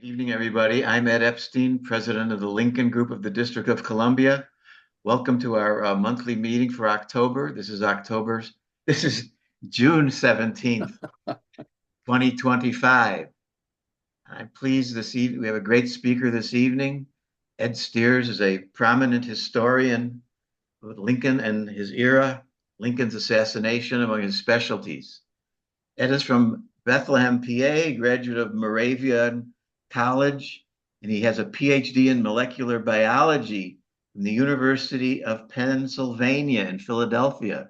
Evening, everybody. I'm Ed Epstein, president of the Lincoln Group of the District of Columbia. Welcome to our monthly meeting for October. This is June 17th, 2025. I'm pleased this evening. We have a great speaker this evening. Ed Steers is a prominent historian of Lincoln and his era, Lincoln's assassination among his specialties. Ed is from Bethlehem, PA, graduate of Moravian College, and he has a PhD in molecular biology from the University of Pennsylvania in Philadelphia.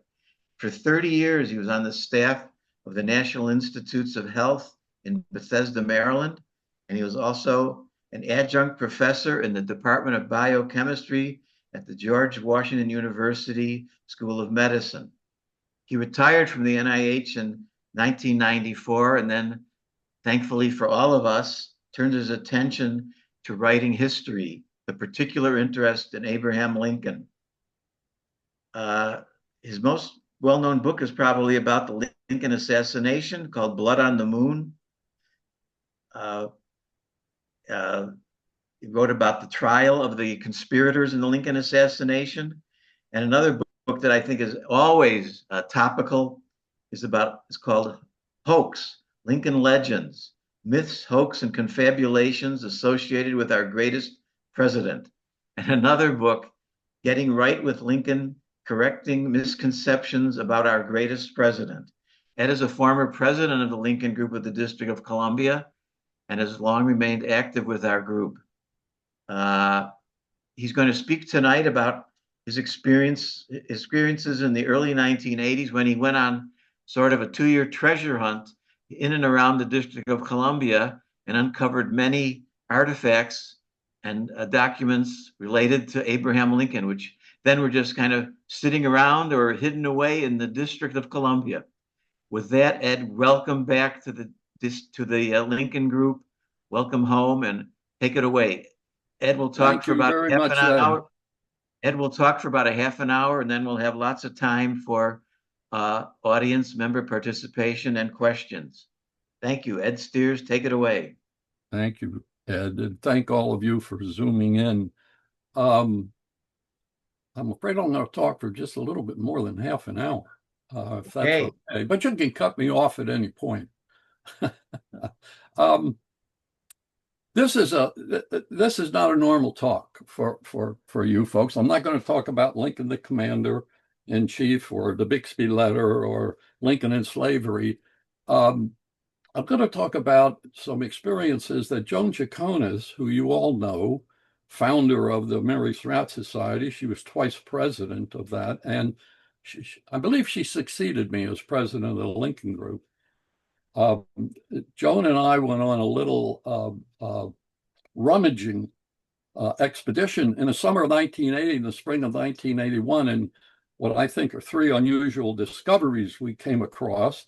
For 30 years, he was on the staff of the National Institutes of Health in Bethesda, Maryland, and he was also an adjunct professor in the Department of Biochemistry at the George Washington University School of Medicine. He retired from the NIH in 1994, and then, thankfully for all of us, turned his attention to writing history, the particular interest in Abraham Lincoln. His most well-known book is probably about the Lincoln assassination, called Blood on the Moon. He wrote about the trial of the conspirators in the Lincoln assassination. And another book that I think is always topical is called Hoax, Lincoln Legends, Myths, Hoax, and Confabulations Associated with Our Greatest President. And another book, Getting Right with Lincoln, Correcting Misconceptions About Our Greatest President. Ed is a former president of the Lincoln Group of the District of Columbia and has long remained active with our group. He's going to speak tonight about his experiences in the early 1980s when he went on sort of a 2-year treasure hunt in and around the District of Columbia and uncovered many artifacts and documents related to Abraham Lincoln, which then were just kind of sitting around or hidden away in the District of Columbia. With that, Ed, welcome back to the Lincoln Group. Welcome home and take it away. Ed will talk for about half an hour. Ed will talk for about a half an hour, and then we'll have lots of time for audience member participation and questions. Thank you. Ed Steers, take it away. Thank you, Ed, and thank all of you for zooming in. I'm afraid I'm going to talk for just a little bit more than half an hour, if that's okay. But you can cut me off at any point. This is not a normal talk for you folks. I'm not going to talk about Lincoln the Commander-in-Chief or the Bixby Letter or Lincoln and slavery. I'm going to talk about some experiences that Joan Chaconas, who you all know, founder of the Mary Surratt Society. She was twice president of that, and I believe she succeeded me as president of the Lincoln Group. Joan and I went on a little rummaging expedition in the summer of 1980, in the spring of 1981, and what I think are 3 unusual discoveries we came across,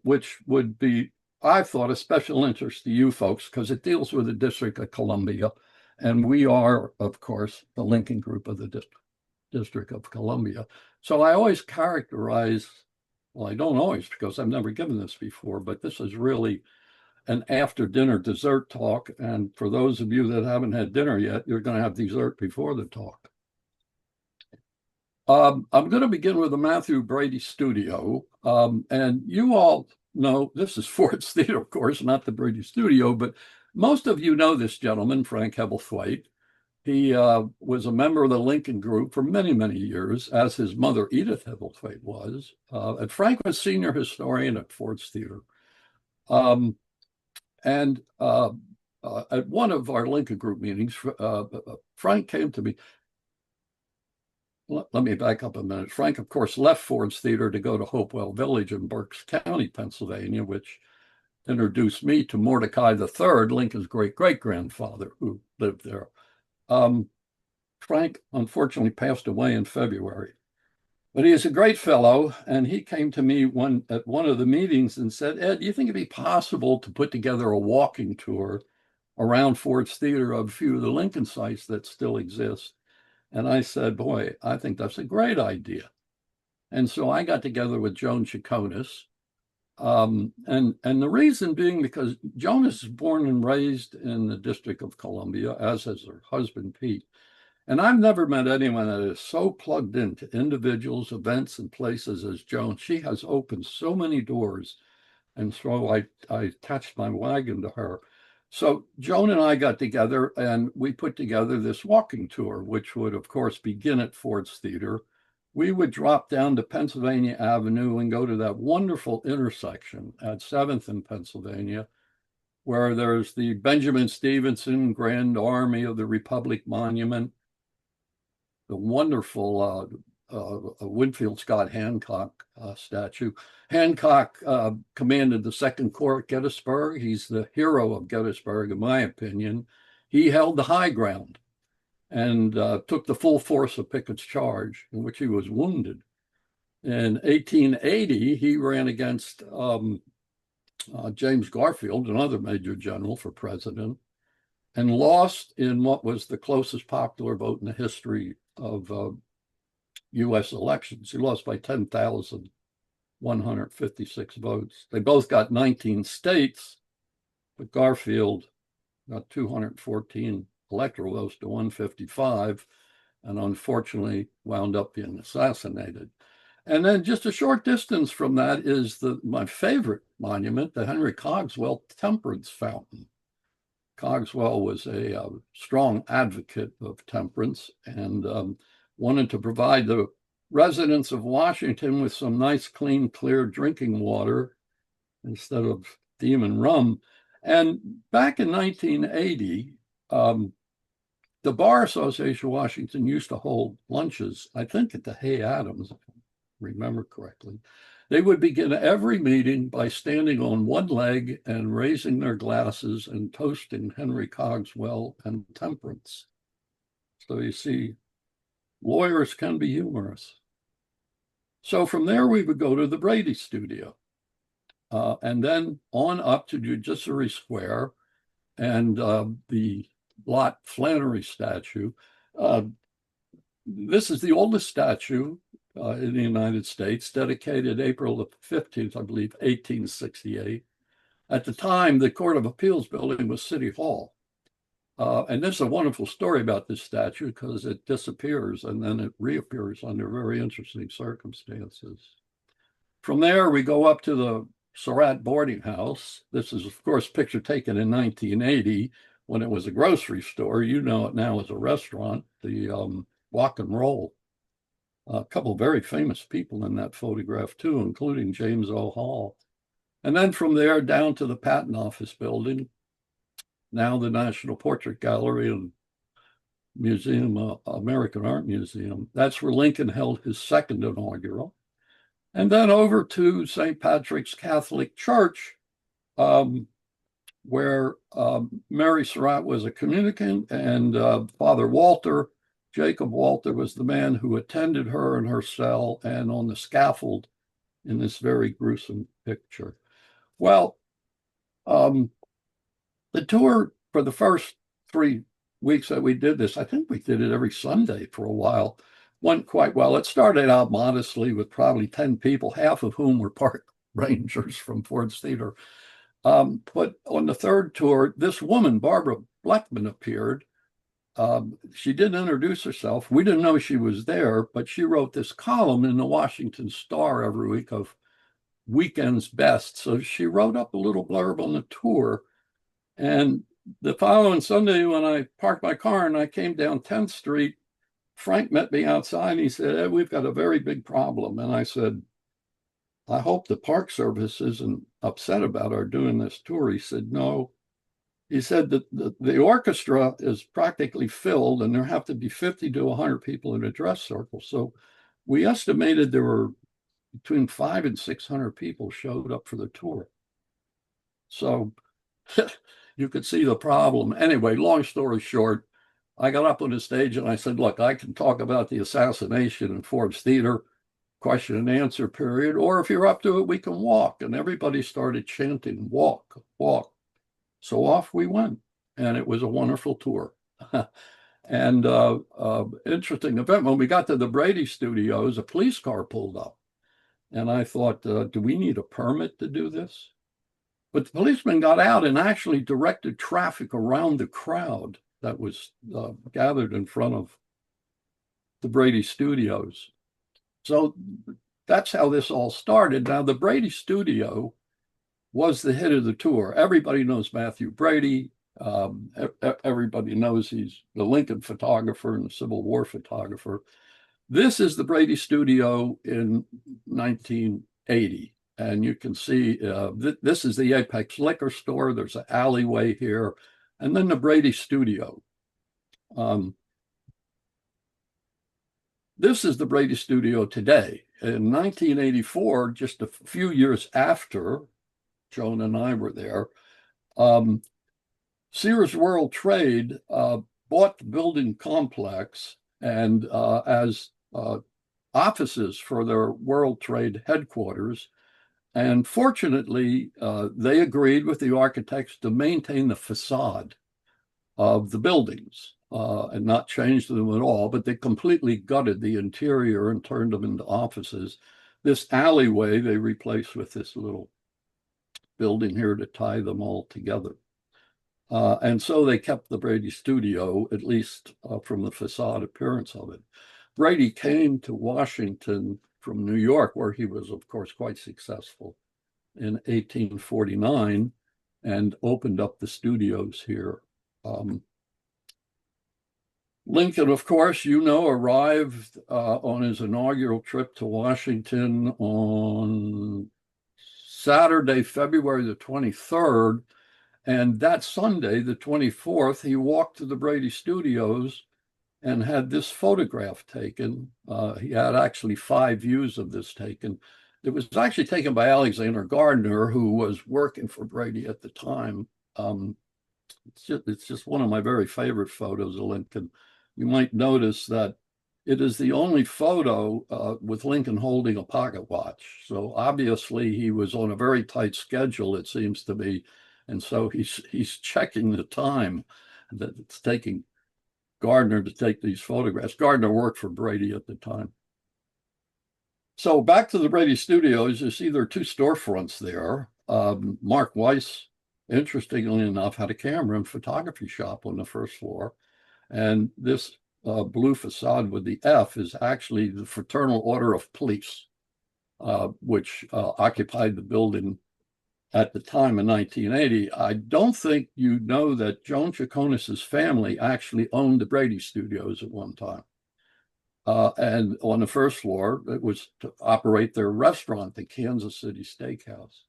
which would be, I thought, a special interest to you folks because it deals with the District of Columbia, and we are, of course, the Lincoln Group of the District of Columbia. So I always characterize, well, I don't always because I've never given this before, but this is really an after-dinner dessert talk. And for those of you that haven't had dinner yet, you're going to have dessert before the talk. I'm going to begin with the Matthew Brady Studio. And you all know this is Ford's Theater, of course, not the Brady Studio, but most of you know this gentleman, Frank Hebblethwaite. He was a member of the Lincoln Group for many, many years, as his mother, Edith Hebblethwaite, was. And Frank was senior historian at Ford's Theater. And at one of our Lincoln Group meetings, Frank came to me. Let me back up a minute. Frank, of course, left Ford's Theater to go to Hopewell Village in Berks County, Pennsylvania, which introduced me to Mordecai III, Lincoln's great-great-grandfather, who lived there. Frank, unfortunately, passed away in February. But he is a great fellow, and he came to me at one of the meetings and said, Ed, do you think it'd be possible to put together a walking tour around Ford's Theater of a few of the Lincoln sites that still exist? And I said, boy, I think that's a great idea. And so I got together with Joan Chaconas, And the reason being because Jonas is born and raised in the District of Columbia, as is her husband, Pete. And I've never met anyone that is so plugged into individuals, events, and places as Joan. She has opened so many doors. And so I attached my wagon to her. So Joan and I got together and we put together this walking tour, which would, of course, begin at Ford's Theater. We would drop down to Pennsylvania Avenue and go to that wonderful intersection at 7th and Pennsylvania, where there's the Benjamin Stevenson Grand Army of the Republic Monument, the wonderful Winfield Scott Hancock statue. Hancock commanded the Second Corps at Gettysburg. He's the hero of Gettysburg, in my opinion. He held the high ground and took the full force of Pickett's charge, in which he was wounded. In 1880, he ran against James Garfield, another major general for president, and lost in what was the closest popular vote in the history of U.S. elections. He lost by 10,156 votes. They both got 19 states, but Garfield got 214 electoral votes to 155, and unfortunately wound up being assassinated. And then just a short distance from that is my favorite monument, the Henry Cogswell Temperance Fountain. Cogswell was a strong advocate of temperance and wanted to provide the residents of Washington with some nice, clean, clear drinking water instead of demon rum. And back in 1980, the Bar Association of Washington used to hold lunches, I think at the Hay Adams, if I remember correctly. They would begin every meeting by standing on one leg and raising their glasses and toasting Henry Cogswell and temperance. So you see, lawyers can be humorous. So from there, we would go to the Brady studio and then on up to Judiciary Square and the Lot Flannery statue. This is the oldest statue in the United States, dedicated April the 15th, I believe, 1868. At the time, the Court of Appeals building was City Hall. And there's a wonderful story about this statue because it disappears and then it reappears under very interesting circumstances. From there, we go up to the Surratt boarding house. This is, of course, a picture taken in 1980 when it was a grocery store. You know it now as a restaurant, the Rock and Roll. A couple of very famous people in that photograph, too, including James O. Hall. And then from there down to the Patent Office building, now the National Portrait Gallery and Museum, American Art Museum. That's where Lincoln held his second inaugural. And then over to St. Patrick's Catholic Church, where Mary Surratt was a communicant, and Father Walter, Jacob Walter, was the man who attended her in her cell and on the scaffold in this very gruesome picture. Well, the tour for the first 3 weeks that we did this, I think we did it every Sunday for a while, went quite well. It started out modestly with probably 10 people, half of whom were park rangers from Ford's Theater. But on the third tour, this woman, Barbara Bleckman, appeared. She didn't introduce herself. We didn't know she was there, but she wrote this column in the Washington Star every week of weekend's best. So she wrote up a little blurb on the tour. And the following Sunday, when I parked my car and I came down 10th Street, Frank met me outside and he said, "Hey, we've got a very big problem." And I said, "I hope the Park Service isn't upset about our doing this tour." He said, "No." He said that the orchestra is practically filled and there have to be 50 to 100 people in a dress circle. So we estimated there were between 500 and 600 people showed up for the tour. So you could see the problem. Anyway, long story short, I got up on the stage and I said, "Look, I can talk about the assassination in Ford's Theater, question and answer period, or if you're up to it, we can walk." And everybody started chanting, "Walk, walk." So off we went, and it was a wonderful tour. And interesting event, when we got to the Brady studios, a police car pulled up. And I thought, do we need a permit to do this? But the policeman got out and actually directed traffic around the crowd that was gathered in front of the Brady Studios. So that's how this all started. Now, the Brady Studio was the hit of the tour. Everybody knows Matthew Brady. Everybody knows he's the Lincoln photographer and the Civil War photographer. This is the Brady Studio in 1980. And you can see this is the Apex Liquor Store. There's an alleyway here. And then the Brady Studio. This is the Brady Studio today. In 1984, just a few years after Joan and I were there, Sears World Trade bought the building complex and as offices for their World Trade headquarters. And fortunately, they agreed with the architects to maintain the facade of the buildings and not change them at all, but they completely gutted the interior and turned them into offices. This alleyway they replaced with this little building here to tie them all together. And so they kept the Brady Studio, at least from the facade appearance of it. Brady came to Washington from New York, where he was, of course, quite successful in 1849 and opened up the studios here. Lincoln, of course, arrived on his inaugural trip to Washington on Saturday, February the 23rd. And that Sunday, the 24th, he walked to the Brady Studios and had this photograph taken. He had actually 5 views of this taken. It was actually taken by Alexander Gardner, who was working for Brady at the time. It's just one of my very favorite photos of Lincoln. You might notice that it is the only photo with Lincoln holding a pocket watch. So obviously he was on a very tight schedule, it seems to be. And so he's checking the time that it's taking Gardner to take these photographs. Gardner worked for Brady at the time. So back to the Brady Studios, you see there are 2 storefronts there. Mark Weiss, interestingly enough, had a camera and photography shop on the first floor. And this blue facade with the F is actually the Fraternal Order of Police, which occupied the building at the time in 1980. I don't think you know that Joan Chaconas' family actually owned the Brady Studios at one time. And on the first floor, it was to operate their restaurant, the Kansas City Steakhouse.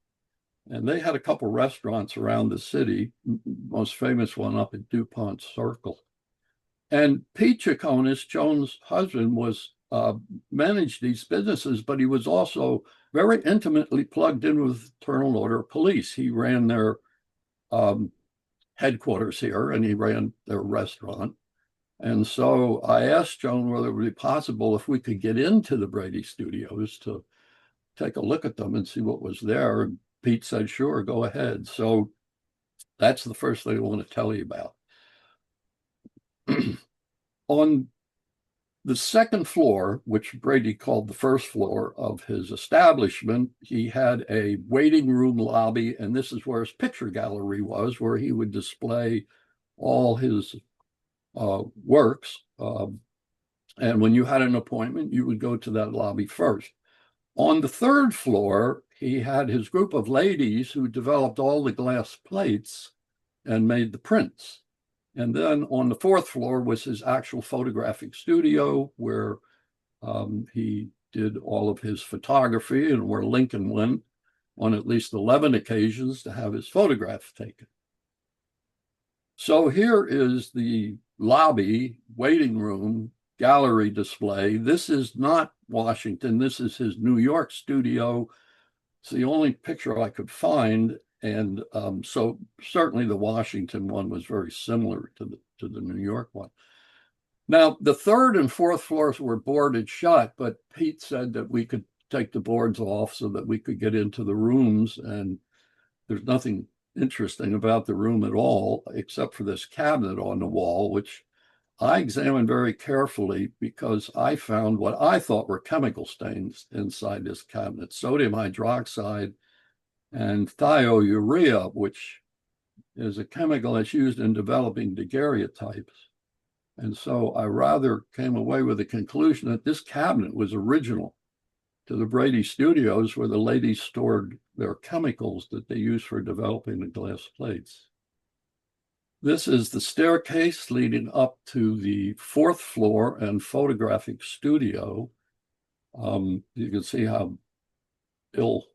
And they had a couple restaurants around the city, most famous one up at DuPont Circle. And Pete Chaconas, Joan's husband, managed these businesses, but he was also very intimately plugged in with Fraternal Order of Police. He ran their headquarters here, and he ran their restaurant. And so I asked Joan whether it would be possible if we could get into the Brady Studios to take a look at them and see what was there. And Pete said, sure, go ahead. So that's the first thing I want to tell you about. On the second floor, which Brady called the first floor of his establishment, he had a waiting room lobby, and this is where his picture gallery was, where he would display all his works. And when you had an appointment, you would go to that lobby first. On the third floor, he had his group of ladies who developed all the glass plates and made the prints. And then on the fourth floor was his actual photographic studio, where he did all of his photography and where Lincoln went on at least 11 occasions to have his photograph taken. So here is the lobby, waiting room, gallery display. This is not Washington. This is his New York studio. It's the only picture I could find. And so certainly the Washington one was very similar to the New York one. Now, the third and fourth floors were boarded shut, but Pete said that we could take the boards off so that we could get into the rooms. And there's nothing interesting about the room at all, except for this cabinet on the wall, which I examined very carefully because I found what I thought were chemical stains inside this cabinet, sodium hydroxide and thiourea, which is a chemical that's used in developing daguerreotypes. And so I rather came away with the conclusion that this cabinet was original to the Brady studios where the ladies stored their chemicals that they used for developing the glass plates. This is the staircase leading up to the fourth floor and photographic studio. You can see how ill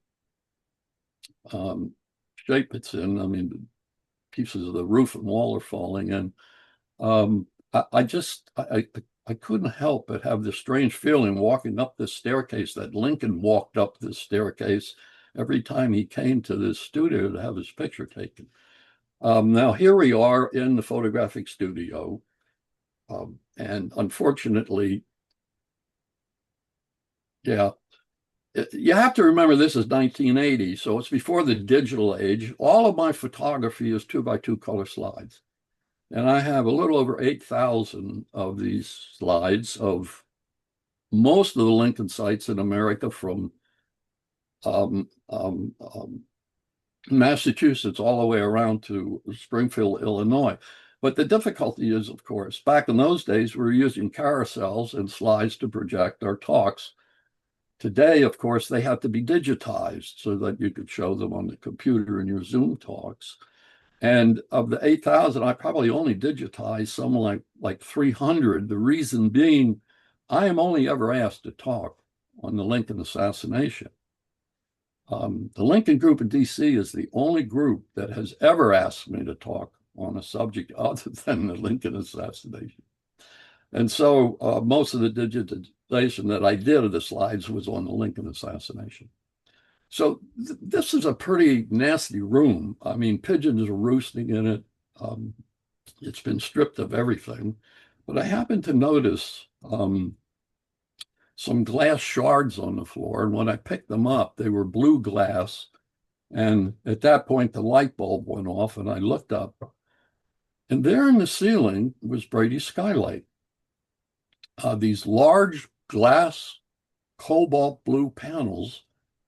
shape it's in. I mean, pieces of the roof and wall are falling in. I couldn't help but have this strange feeling walking up this staircase that Lincoln walked up this staircase every time he came to this studio to have his picture taken. Now here we are in the photographic studio, and unfortunately, yeah, you have to remember this is 1980, so it's before the digital age. All of my photography is 2x2 color slides. And I have a little over 8,000 of these slides of most of the Lincoln sites in America, from Massachusetts all the way around to Springfield, Illinois. But the difficulty is, of course, back in those days, we were using carousels and slides to project our talks. Today, of course, they have to be digitized so that you could show them on the computer in your Zoom talks. And of the 8,000, I probably only digitized some like 300. The reason being, I am only ever asked to talk on the Lincoln assassination. The Lincoln Group in DC is the only group that has ever asked me to talk on a subject other than the Lincoln assassination. And so most of the digitization that I did of the slides was on the Lincoln assassination. So this is a pretty nasty room. I mean, pigeons are roosting in it. It's been stripped of everything. But I happened to notice some glass shards on the floor. And when I picked them up, they were blue glass. And at that point, the light bulb went off and I looked up. And there in the ceiling was Brady's skylight. These large glass cobalt blue panels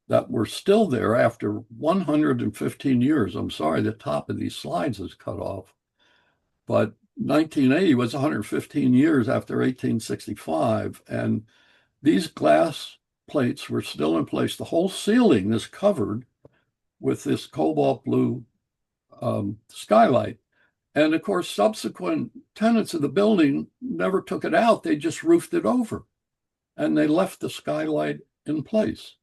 that were still there after 115 years. I'm sorry, the top of these slides is cut off. But 1980 was 115 years after 1865. And these glass plates were still in place. The whole ceiling is covered with this cobalt blue skylight. And of course, subsequent tenants of the building never took it out. They just roofed it over and they left the skylight in place.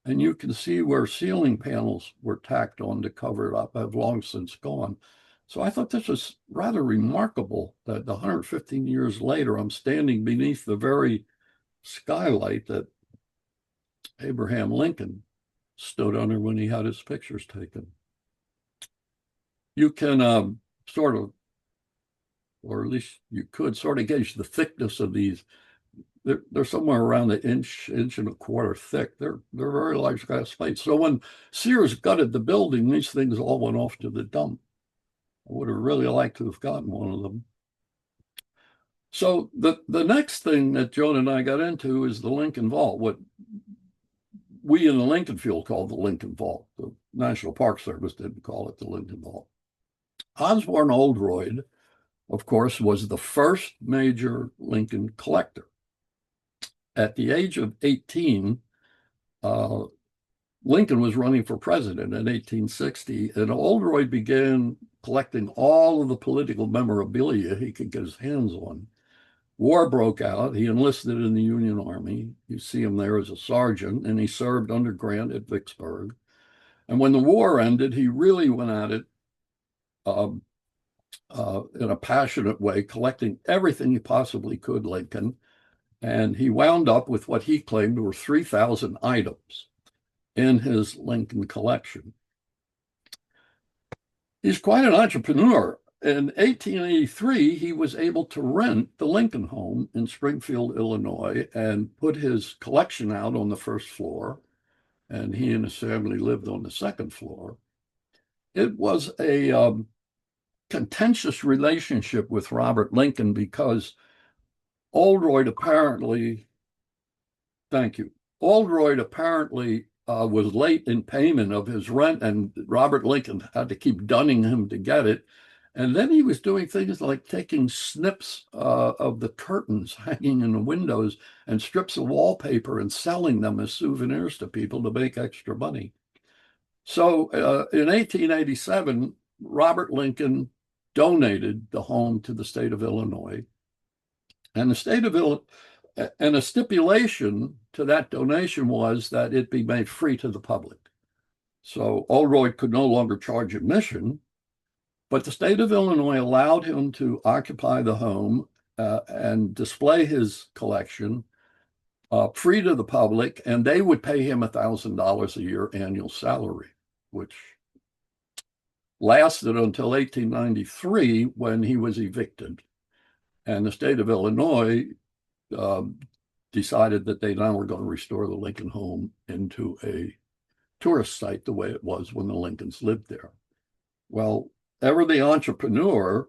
And you can see where ceiling panels were tacked on to cover it up have long since gone. So I thought this was rather remarkable that 115 years later, I'm standing beneath the very skylight that Abraham Lincoln stood under when he had his pictures taken. You can sort of, or at least you could sort of gauge the thickness of these. They're somewhere around an inch and a quarter thick. They're very large glass plates. So when Sears gutted the building, these things all went off to the dump. I would have really liked to have gotten one of them. So the next thing that Joan and I got into is the Lincoln Vault, what we in the Lincoln field called the Lincoln Vault. The National Park Service didn't call it the Lincoln Vault. Osborne Oldroyd, of course, was the first major Lincoln collector. At the age of 18, Lincoln was running for president in 1860, and Oldroyd began collecting all of the political memorabilia he could get his hands on. War broke out. He enlisted in the Union Army. You see him there as a sergeant, and he served under Grant at Vicksburg. And when the war ended, he really went at it in a passionate way, collecting everything he possibly could, Lincoln. And he wound up with what he claimed were 3,000 items in his Lincoln collection. He's quite an entrepreneur. In 1883, he was able to rent the Lincoln home in Springfield, Illinois, and put his collection out on the first floor. And he and his family lived on the second floor. It was a contentious relationship with Robert Lincoln because Oldroyd apparently, thank you, Oldroyd apparently was late in payment of his rent, and Robert Lincoln had to keep dunning him to get it. And then he was doing things like taking snips of the curtains hanging in the windows and strips of wallpaper and selling them as souvenirs to people to make extra money. So in 1887, Robert Lincoln donated the home to the state of Illinois. And the state of Illinois, and a stipulation to that donation was that it be made free to the public. So Oldroyd could no longer charge admission, but the state of Illinois allowed him to occupy the home and display his collection free to the public, and they would pay him $1,000 a year annual salary, which lasted until 1893 when he was evicted. And the state of Illinois decided that they now were going to restore the Lincoln home into a tourist site the way it was when the Lincolns lived there. Well, ever the entrepreneur,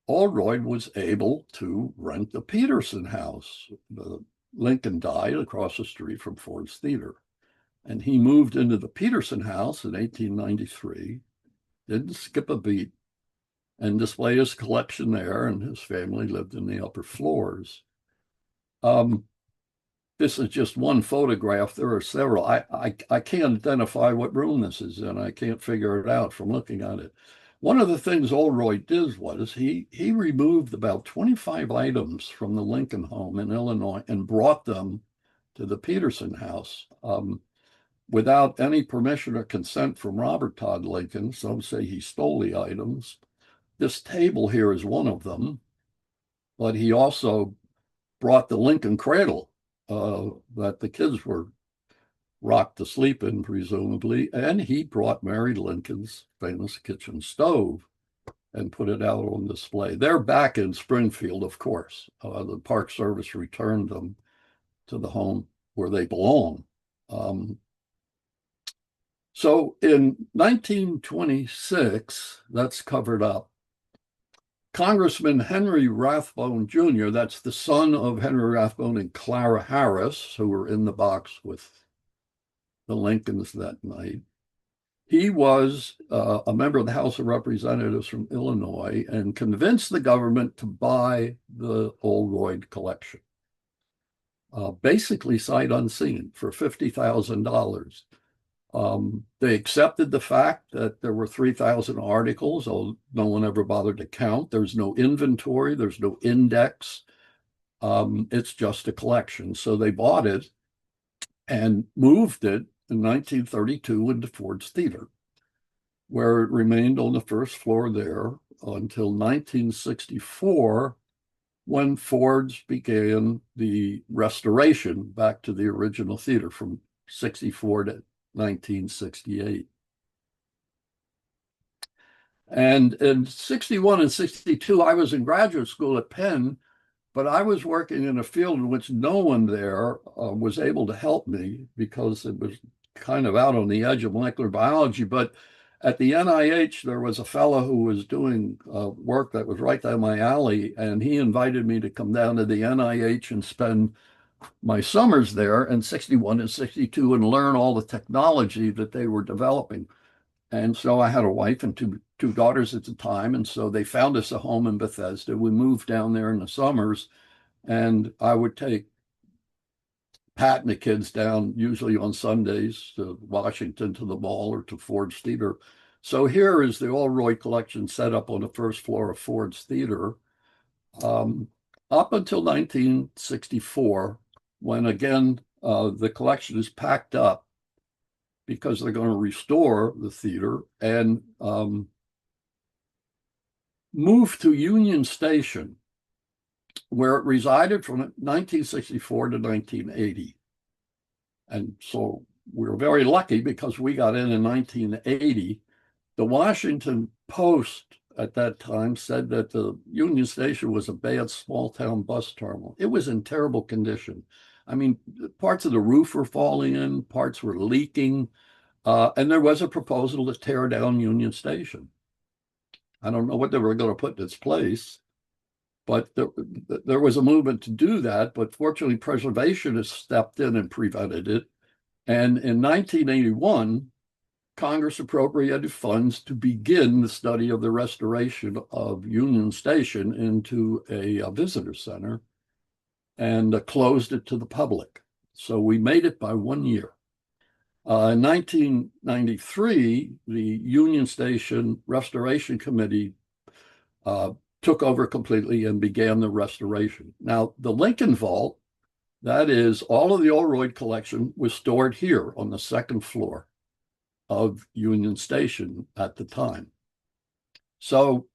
Oldroyd was able to rent the Peterson house. Lincoln died across the street from Ford's Theater. And he moved into the Peterson house in 1893, didn't skip a beat, and displayed his collection there, and his family lived in the upper floors. This is just one photograph. There are several. I can't identify what room this is in. I can't figure it out from looking at it. One of the things Oldroyd did was he removed about 25 items from the Lincoln home in Illinois and brought them to the Peterson house without any permission or consent from Robert Todd Lincoln. Some say he stole the items. This table here is one of them, but he also brought the Lincoln cradle that the kids were rocked to sleep in, presumably, and he brought Mary Lincoln's famous kitchen stove and put it out on display. They're back in Springfield, of course. The Park Service returned them to the home where they belong. So in 1926, that's covered up. Congressman Henry Rathbone Jr., that's the son of Henry Rathbone and Clara Harris, who were in the box with the Lincolns that night. He was a member of the House of Representatives from Illinois and convinced the government to buy the Oldroyd collection, basically sight unseen for $50,000. They accepted the fact that there were 3,000 articles, although no one ever bothered to count. There's no inventory, there's no index. It's just a collection. So they bought it and moved it in 1932 into Ford's Theater, where it remained on the first floor there until 1964, when Ford's began the restoration back to the original theater from 64 to 1968. And in 61 and 62, I was in graduate school at Penn, but I was working in a field in which no one there was able to help me because it was kind of out on the edge of molecular biology. But at the NIH, there was a fellow who was doing work that was right down my alley, and he invited me to come down to the NIH and spend my summers there in 61 and 62 and learn all the technology that they were developing. And so I had a wife and two daughters at the time. And so they found us a home in Bethesda. We moved down there in the summers, and I would take Pat and the kids down, usually on Sundays, to Washington, to the mall, or to Ford's Theater. So here is the Oldroyd collection set up on the first floor of Ford's Theater up until 1964, when again, the collection is packed up because they're going to restore the theater and move to Union Station, where it resided from 1964 to 1980. And so we were very lucky because we got in 1980. The Washington Post at that time said that the Union Station was a bad small-town bus terminal. It was in terrible condition. I mean, parts of the roof were falling in, parts were leaking, and there was a proposal to tear down Union Station. I don't know what they were going to put in its place, but there was a movement to do that. But fortunately, preservationists stepped in and prevented it. And in 1981, Congress appropriated funds to begin the study of the restoration of Union Station into a visitor center and closed it to the public. So we made it by 1 year. In 1993, the Union Station Restoration Committee took over completely and began the restoration. Now, the Lincoln Vault, that is, all of the Oldroyd collection was stored here on the second floor of Union Station at the time. So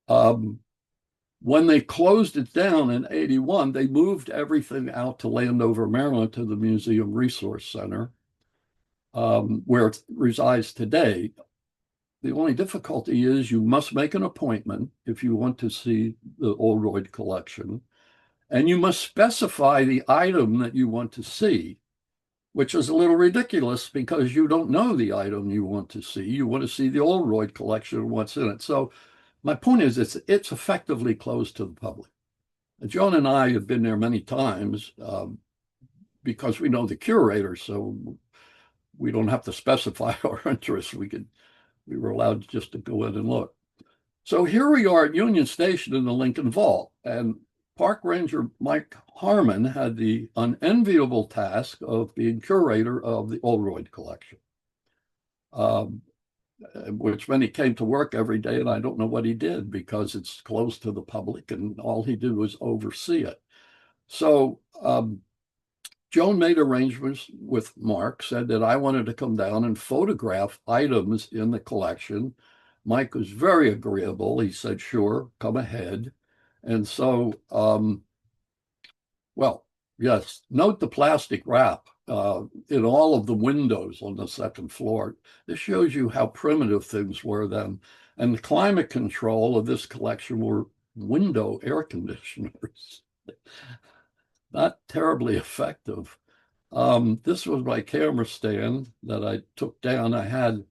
when they closed it down in 81, they moved everything out to Landover, Maryland, to the Museum Resource Center, where it resides today. The only difficulty is you must make an appointment if you want to see the Oldroyd collection, and you must specify the item that you want to see, which is a little ridiculous because you don't know the item you want to see. You want to see the Oldroyd collection and what's in it. So my point is it's effectively closed to the public. Joan and I have been there many times because we know the curator, so we don't have to specify our interest. We were allowed just to go in and look. So here we are at Union Station in the Lincoln Vault, and Park Ranger Mike Harmon had the unenviable task of being curator of the Oldroyd collection, which meant he came to work every day, and I don't know what he did because it's closed to the public, and all he did was oversee it. So Joan made arrangements with Mark, said that I wanted to come down and photograph items in the collection. Mike was very agreeable. He said, sure, come ahead. And so, well, yes, note the plastic wrap in all of the windows on the second floor. This shows you how primitive things were then. And the climate control of this collection were window air conditioners. Not terribly effective. This was my camera stand that I took down. I had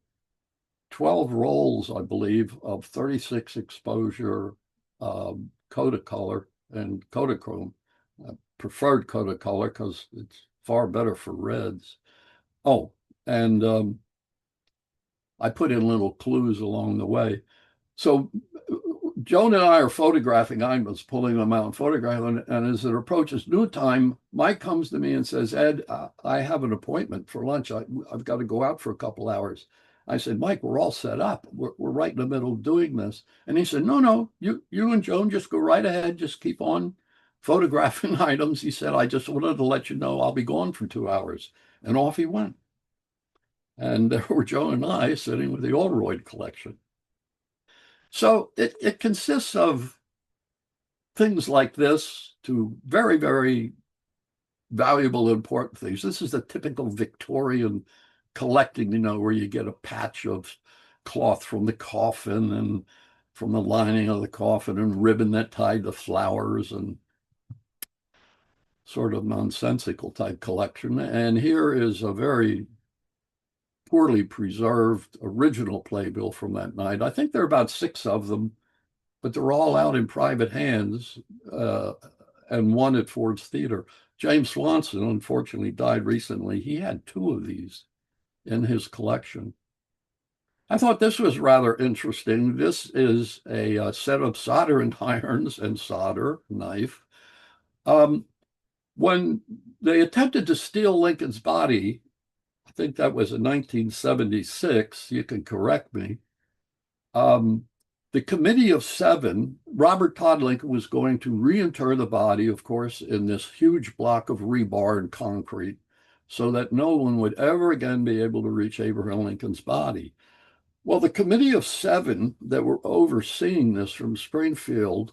12 rolls, I believe, of 36 exposure Kodacolor and Kodachrome. I preferred Kodacolor because it's far better for reds. Oh, and I put in little clues along the way. So Joan and I are photographing items, pulling them out and photographing. And as it approaches noontime, Mike comes to me and says, Ed, I have an appointment for lunch. I've got to go out for a couple hours. I said, Mike, we're all set up. We're right in the middle of doing this. And he said, no, you and Joan just go right ahead. Just keep on photographing items. He said, I just wanted to let you know I'll be gone for 2 hours. And off he went. And there were Joan and I sitting with the Oldroyd collection. So it consists of things like this to very, very valuable, important things. This is the typical Victorian collecting, where you get a patch of cloth from the coffin and from the lining of the coffin and ribbon that tied the flowers and sort of nonsensical type collection. And here is a very poorly preserved original playbill from that night. I think there are about 6 of them, but they're all out in private hands and one at Ford's Theater. James Swanson, unfortunately, died recently. He had 2 of these in his collection. I thought this was rather interesting. This is a set of soldering irons and solder knife. When they attempted to steal Lincoln's body, I think that was in 1976, you can correct me, the Committee of 7, Robert Todd Lincoln was going to reinter the body, of course, in this huge block of rebar and concrete so that no one would ever again be able to reach Abraham Lincoln's body. Well, the Committee of 7 that were overseeing this from Springfield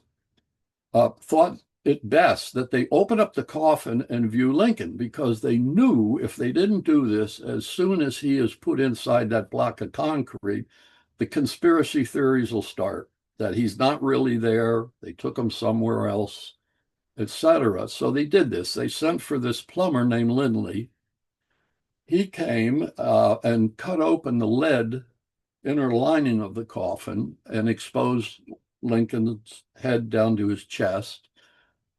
thought it best that they open up the coffin and view Lincoln, because they knew if they didn't do this, as soon as he is put inside that block of concrete, the conspiracy theories will start, that he's not really there, they took him somewhere else, etc. So they did this. They sent for this plumber named Lindley. He came and cut open the lead inner lining of the coffin and exposed Lincoln's head down to his chest.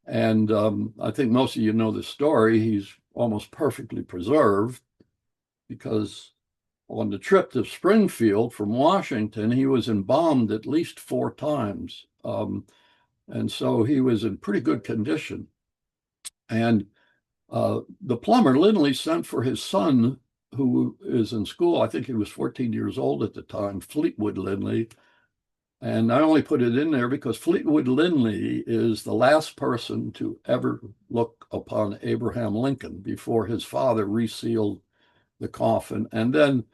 And I think most of you know the story. He's almost perfectly preserved because on the trip to Springfield from Washington, he was embalmed at least 4 times. And so he was in pretty good condition. And the plumber, Lindley, sent for his son, who is in school. I think he was 14 years old at the time, Fleetwood Lindley. And I only put it in there because Fleetwood Lindley is the last person to ever look upon Abraham Lincoln before his father resealed the coffin. And then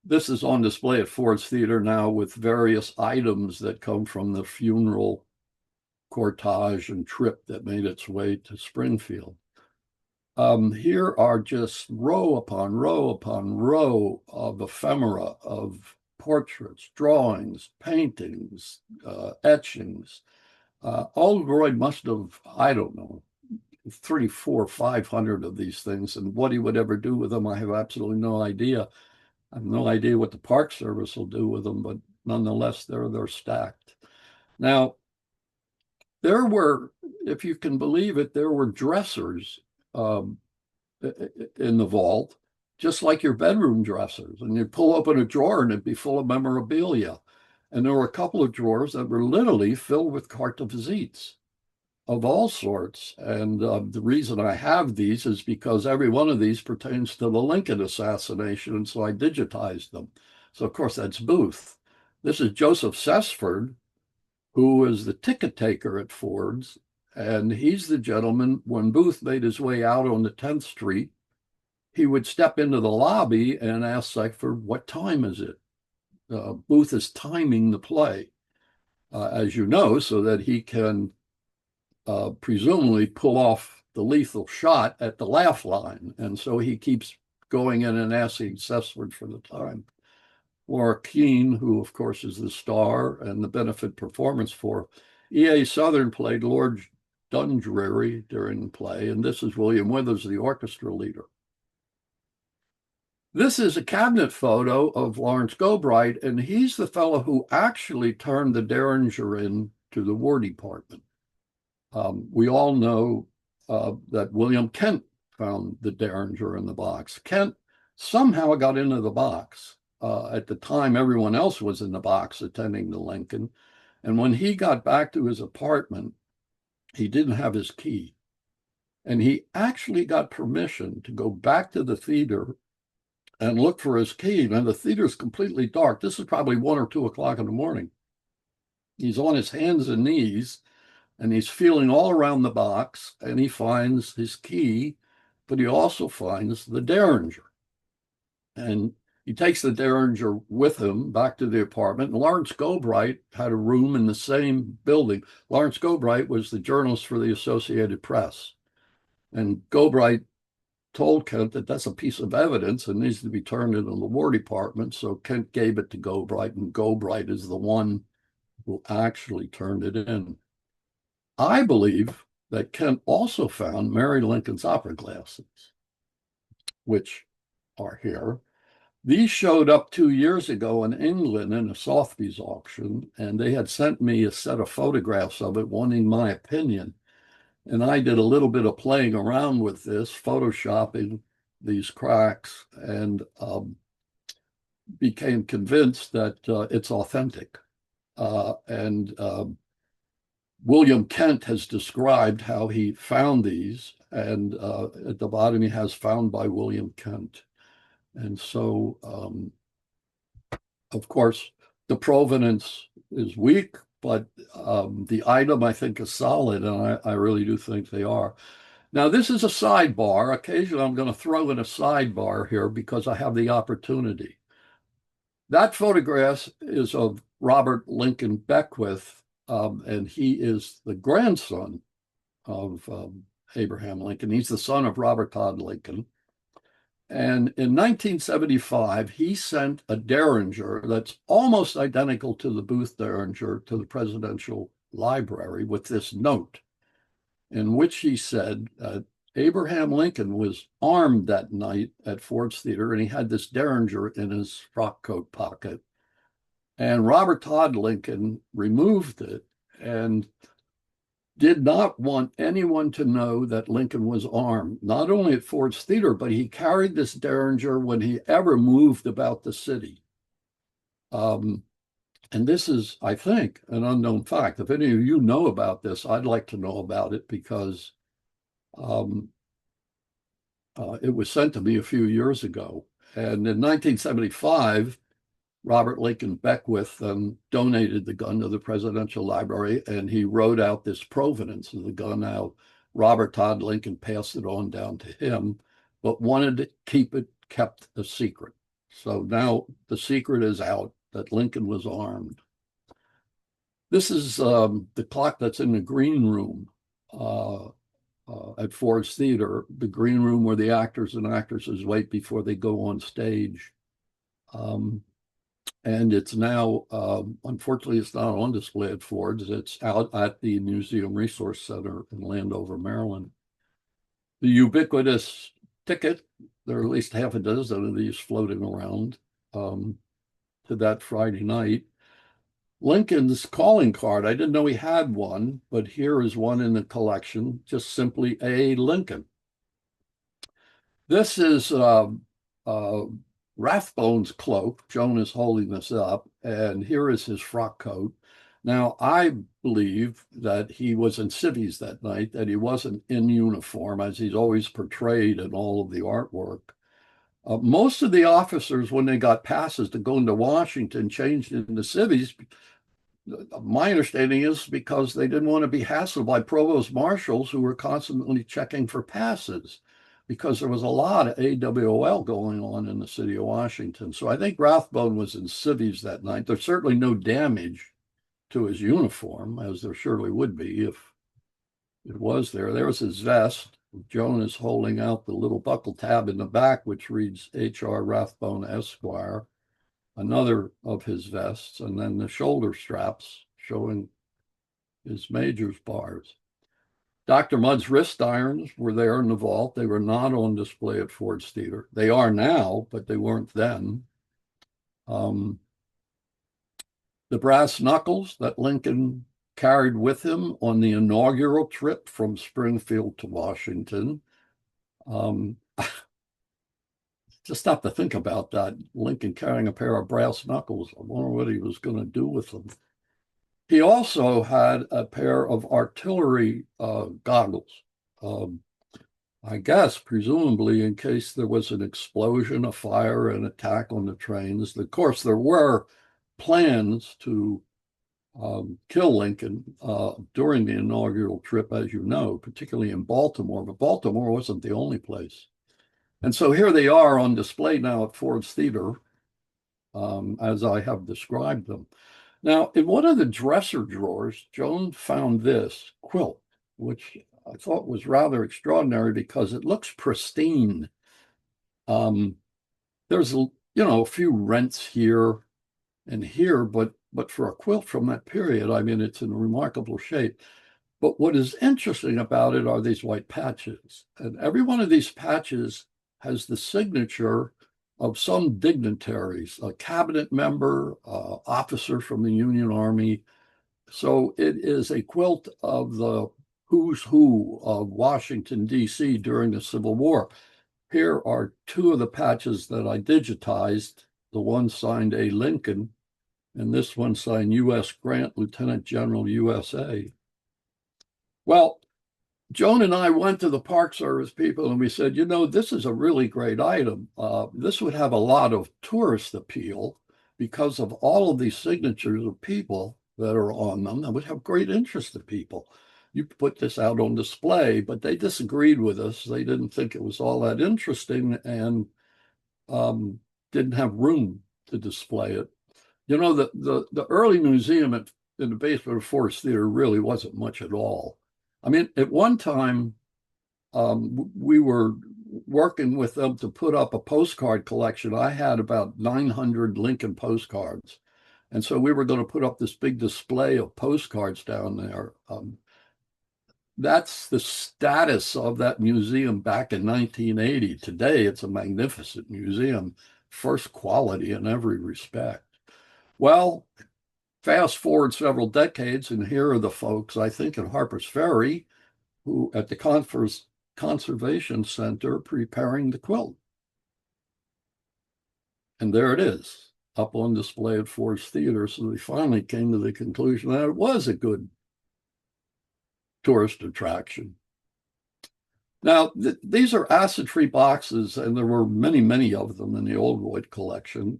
this is on display at Ford's Theater now with various items that come from the funeral cortege and trip that made its way to Springfield. Here are just row upon row upon row of ephemera, of portraits, drawings, paintings, etchings. Oldroyd must have, I don't know, 3, 4, 500 of these things. And what he would ever do with them, I have absolutely no idea. I have no idea what the Park Service will do with them, but nonetheless, they're stacked. Now, there were, if you can believe it, there were dressers in the vault, just like your bedroom dressers. And you'd pull open a drawer and it'd be full of memorabilia. And there were a couple of drawers that were literally filled with carte de visites of all sorts. And the reason I have these is because every one of these pertains to the Lincoln assassination. And so I digitized them. So, of course, that's Booth. This is Joseph Sesford, who was the ticket taker at Ford's. And he's the gentleman, when Booth made his way out on the 10th Street, he would step into the lobby and ask Sesford, what time is it? Booth is timing the play, as you know, so that he can presumably pull off the lethal shot at the laugh line. And so he keeps going in and asking Sesford for the time. Laura Keene, who of course is the star and the benefit performance for E.A. Southern, played Lord Dundreary during the play, and this is William Withers, the orchestra leader. This is a cabinet photo of Lawrence Gobright, and he's the fellow who actually turned the Derringer in to the War Department. We all know that William Kent found the Derringer in the box. Kent somehow got into the box. At the time, everyone else was in the box attending to Lincoln. And when he got back to his apartment, he didn't have his key. And he actually got permission to go back to the theater and look for his key. And the theater is completely dark. This is probably 1 or 2 o'clock in the morning. He's on his hands and knees, and he's feeling all around the box, and he finds his key, but he also finds the Derringer. And he takes the Derringer with him back to the apartment. And Lawrence Gobright had a room in the same building. Lawrence Gobright was the journalist for the Associated Press. And Gobright told Kent that that's a piece of evidence and needs to be turned into the War Department. So Kent gave it to Gobright, and Gobright is the one who actually turned it in. I believe that Kent also found Mary Lincoln's opera glasses, which are here. These showed up 2 years ago in England in a Sotheby's auction, and they had sent me a set of photographs of it, wanting my opinion. And I did a little bit of playing around with this, photoshopping these cracks, and became convinced that it's authentic. William Kent has described how he found these, and at the bottom he has found by William Kent. And so, of course, the provenance is weak, but the item I think is solid, and I really do think they are. Now, this is a sidebar. Occasionally, I'm going to throw in a sidebar here because I have the opportunity. That photograph is of Robert Lincoln Beckwith, and he is the grandson of Abraham Lincoln. He's the son of Robert Todd Lincoln. And in 1975, he sent a Derringer that's almost identical to the Booth Derringer to the Presidential Library with this note, in which he said Abraham Lincoln was armed that night at Ford's Theater, and he had this Derringer in his frock coat pocket. And Robert Todd Lincoln removed it and did not want anyone to know that Lincoln was armed, not only at Ford's Theater, but he carried this Derringer when he ever moved about the city. And this is, I think, an unknown fact. If any of you know about this, I'd like to know about it because um, it was sent to me a few years ago. And in 1975, Robert Lincoln Beckwith donated the gun to the Presidential Library, and he wrote out this provenance of the gun. Now, Robert Todd Lincoln passed it on down to him, but wanted to keep it kept a secret. So now the secret is out that Lincoln was armed. This is the clock that's in the green room at Ford's Theater, the green room where the actors and actresses wait before they go on stage. And it's now, unfortunately, it's not on display at Ford's. It's out at the Museum Resource Center in Landover, Maryland. The ubiquitous ticket, there are at least half a dozen of these floating around to that Friday night. Lincoln's calling card, I didn't know he had one, but here is one in the collection, just simply A. Lincoln. This is Rathbone's cloak. Joan is holding this up, and here is his frock coat. Now, I believe that he was in civvies that night, that he wasn't in uniform, as he's always portrayed in all of the artwork. Most of the officers, when they got passes to go into Washington, changed into civvies. My understanding is because they didn't want to be hassled by provost marshals who were constantly checking for passes, because there was a lot of AWOL going on in the city of Washington. So I think Rathbone was in civvies that night. There's certainly no damage to his uniform, as there surely would be if it was there. There's his vest. Joan is holding out the little buckle tab in the back, which reads H.R. Rathbone, Esquire, another of his vests, and then the shoulder straps showing his major's bars. Dr. Mudd's wrist irons were there in the vault. They were not on display at Ford's Theater. They are now, but they weren't then. The brass knuckles that Lincoln carried with him on the inaugural trip from Springfield to Washington. Just stop to think about that. Lincoln carrying a pair of brass knuckles. I wonder what he was going to do with them. He also had a pair of artillery goggles. I guess, presumably, in case there was an explosion, a fire, an attack on the trains. Of course, there were plans to kill Lincoln during the inaugural trip, as you know, particularly in Baltimore. But Baltimore wasn't the only place. And so here they are on display now at Ford's Theater, as I have described them. Now, in one of the dresser drawers, Joan found this quilt, which I thought was rather extraordinary because it looks pristine. There's a few rents here and here, but for a quilt from that period, I mean, it's in remarkable shape. But what is interesting about it are these white patches, and every one of these patches has the signature of some dignitaries, a cabinet member, officer from the Union Army. So it is a quilt of the who's who of Washington, D.C. during the Civil War. Here are two of the patches that I digitized. The one signed A. Lincoln, and this one signed U.S. Grant, Lieutenant General, USA. Well, Joan and I went to the Park Service people and we said, this is a really great item. This would have a lot of tourist appeal because of all of these signatures of people that are on them. That would have great interest to people. You put this out on display, but they disagreed with us. They didn't think it was all that interesting and didn't have room to display it. The early museum in the basement of Ford's Theater really wasn't much at all. I mean, at one time, we were working with them to put up a postcard collection. I had about 900 Lincoln postcards. And so we were going to put up this big display of postcards down there. That's the status of that museum back in 1980. Today, it's a magnificent museum, first quality in every respect. Well, Fast forward several decades, and here are the folks, I think, in Harper's Ferry, who at the Conservation Center preparing the quilt. And there it is, up on display at Ford's Theater. So they finally came to the conclusion that it was a good tourist attraction. Now, these are acid-free boxes, and there were many, many of them in the Oldroyd collection.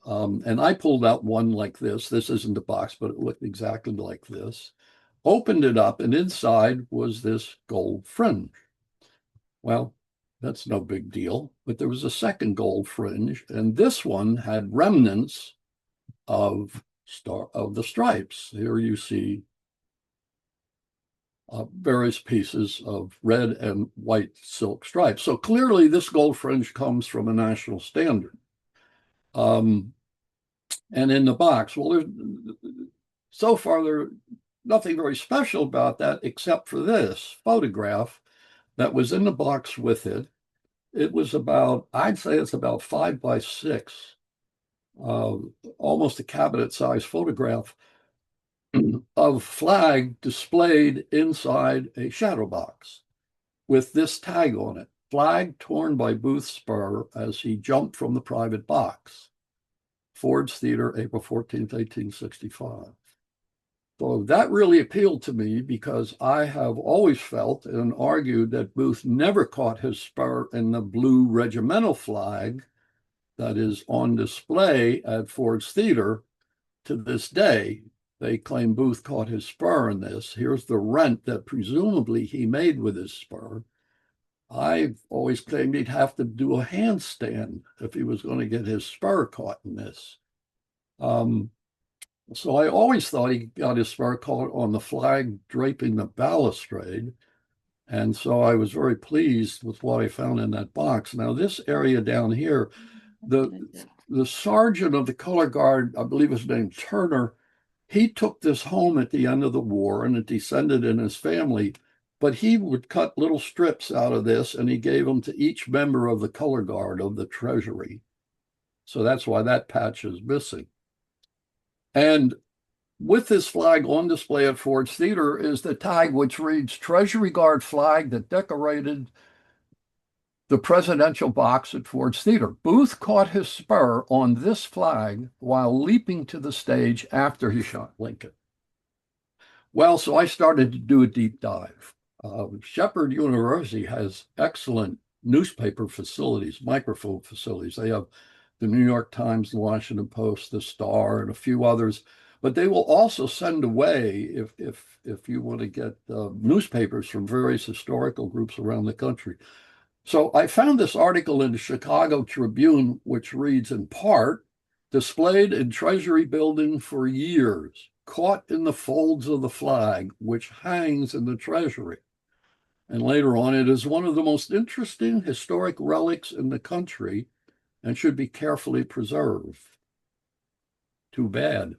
And I pulled out one like this. This isn't a box, but it looked exactly like this. Opened it up, and inside was this gold fringe. Well, that's no big deal, but there was a second gold fringe, and this one had remnants of the stripes. Here you see various pieces of red and white silk stripes. So clearly this gold fringe comes from a national standard. And in the box, well, so far there's nothing very special about that except for this photograph that was in the box with it. It was about, I'd say it's about 5 by 6, almost a cabinet-sized photograph of flag displayed inside a shadow box with this tag on it: flag torn by Booth's spur as he jumped from the private box. Ford's Theater, April 14th, 1865. So that really appealed to me because I have always felt and argued that Booth never caught his spur in the blue regimental flag that is on display at Ford's Theater to this day. They claim Booth caught his spur in this. Here's the rent that presumably he made with his spur. I've always claimed he'd have to do a handstand if he was going to get his spur caught in this. So I always thought he got his spur caught on the flag draping the balustrade. And so I was very pleased with what I found in that box. Now, this area down here, the sergeant of the color guard, I believe his name Turner, he took this home at the end of the war, and it descended in his family. But he would cut little strips out of this, and he gave them to each member of the color guard of the Treasury. So that's why that patch is missing. And with this flag on display at Ford's Theater is the tag which reads Treasury Guard flag that decorated the presidential box at Ford's Theater. Booth caught his spur on this flag while leaping to the stage after he shot Lincoln. Well, so I started to do a deep dive. Shepherd University has excellent newspaper facilities, microfilm facilities. They have the New York Times, the Washington Post, the Star, and a few others. But they will also send away, if you want to get newspapers from various historical groups around the country. So I found this article in the Chicago Tribune, which reads in part, displayed in Treasury Building for years, caught in the folds of the flag, which hangs in the Treasury. And later on, it is one of the most interesting historic relics in the country and should be carefully preserved. Too bad.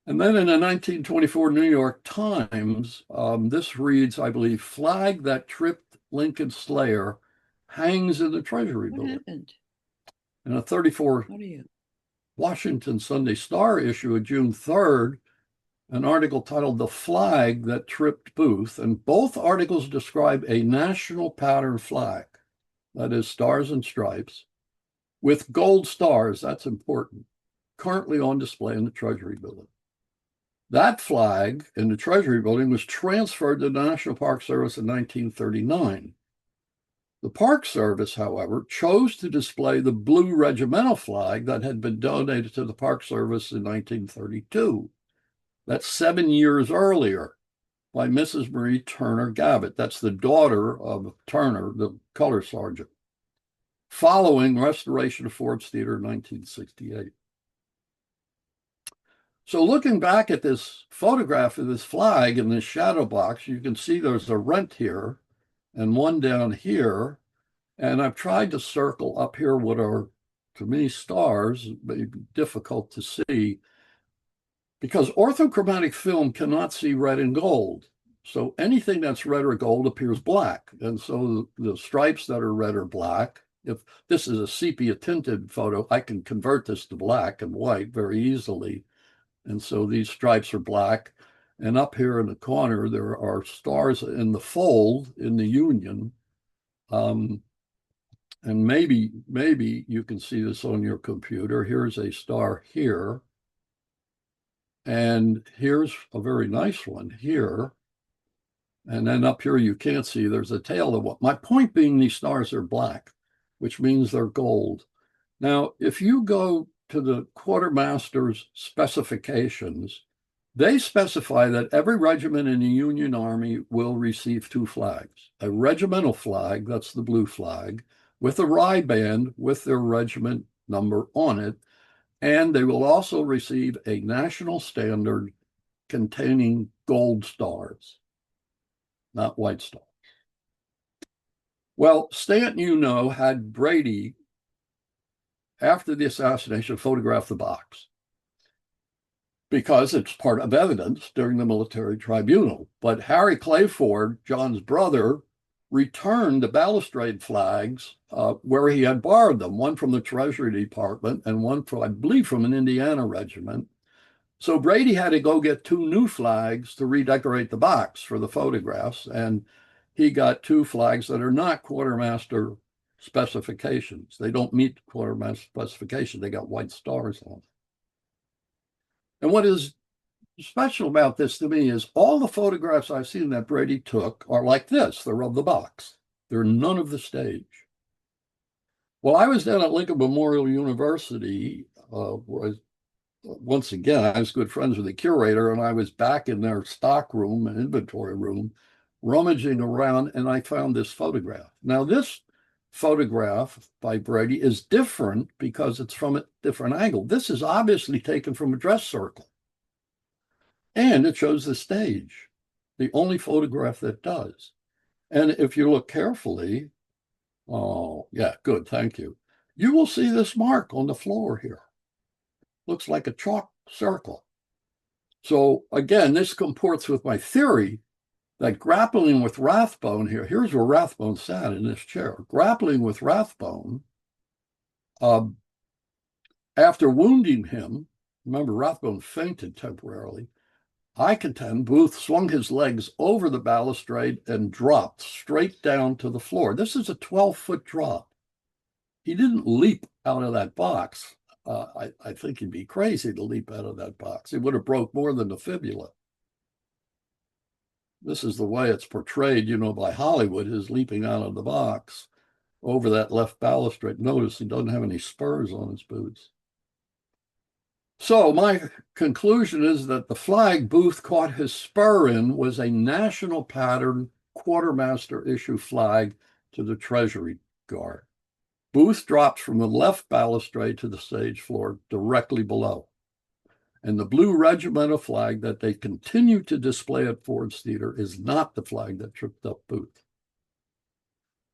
And then in the 1924 New York Times, this reads, I believe, flag that tripped Lincoln's slayer hangs in the Treasury What building. happened? In a 34 How do you? Washington Sunday Star issue of June 3rd, an article titled The Flag That Tripped Booth, and both articles describe a national pattern flag, that is stars and stripes, with gold stars, that's important, currently on display in the Treasury building. That flag in the Treasury building was transferred to the National Park Service in 1939. The Park Service, however, chose to display the blue regimental flag that had been donated to the Park Service in 1932. That's 7 years earlier by Mrs. Marie Turner Gabbett. That's the daughter of Turner, the color sergeant, following restoration of Ford's Theater in 1968. So looking back at this photograph of this flag in this shadow box, you can see there's a rent here and one down here. And I've tried to circle up here what are, to me, stars, may be difficult to see, because orthochromatic film cannot see red and gold. So anything that's red or gold appears black. And so the stripes that are red or black, if this is a sepia tinted photo, I can convert this to black and white very easily. And so these stripes are black. And up here in the corner, there are stars in the fold in the Union. And maybe you can see this on your computer. Here's a star here. And here's a very nice one here. And then up here, you can't see, there's a tail of one. My point being, these stars are black, which means they're gold. Now, if you go to the quartermaster's specifications, they specify that every regiment in the Union Army will receive two flags: a regimental flag, that's the blue flag, with a rye band with their regiment number on it, and they will also receive a national standard containing gold stars, not white stars. Well, Stanton, had Brady, after the assassination, photograph the box because it's part of evidence during the military tribunal. But Harry Clayford, John's brother, returned the balustrade flags where he had borrowed them, one from the Treasury Department and one from, I believe, from an Indiana regiment. So Brady had to go get two new flags to redecorate the box for the photographs, and he got two flags that are not quartermaster specifications. They don't meet quartermaster specifications. They got white stars on them. And what is special about this to me is all the photographs I've seen that Brady took are like this. They're of the box. They're none of the stage. Well, I was down at Lincoln Memorial University, where once again, I was good friends with the curator, and I was back in their stock room and inventory room, rummaging around, and I found this photograph. Now, this photograph by Brady is different because it's from a different angle. This is obviously taken from a dress circle, and it shows the stage, the only photograph that does. And if you look carefully, oh, yeah, good, thank you. You will see this mark on the floor here. Looks like a chalk circle. So again, this comports with my theory that grappling with Rathbone here's where Rathbone sat in this chair, grappling with Rathbone, after wounding him, remember Rathbone fainted temporarily, I contend Booth swung his legs over the balustrade and dropped straight down to the floor. This is a 12-foot drop. He didn't leap out of that box. I think he'd be crazy to leap out of that box. He would have broke more than the fibula. This is the way it's portrayed, by Hollywood, his leaping out of the box over that left balustrade. Notice he doesn't have any spurs on his boots. So my conclusion is that the flag Booth caught his spur in was a national pattern quartermaster issue flag to the Treasury Guard. Booth drops from the left balustrade to the stage floor directly below. And the blue regimental flag that they continue to display at Ford's Theater is not the flag that tripped up Booth.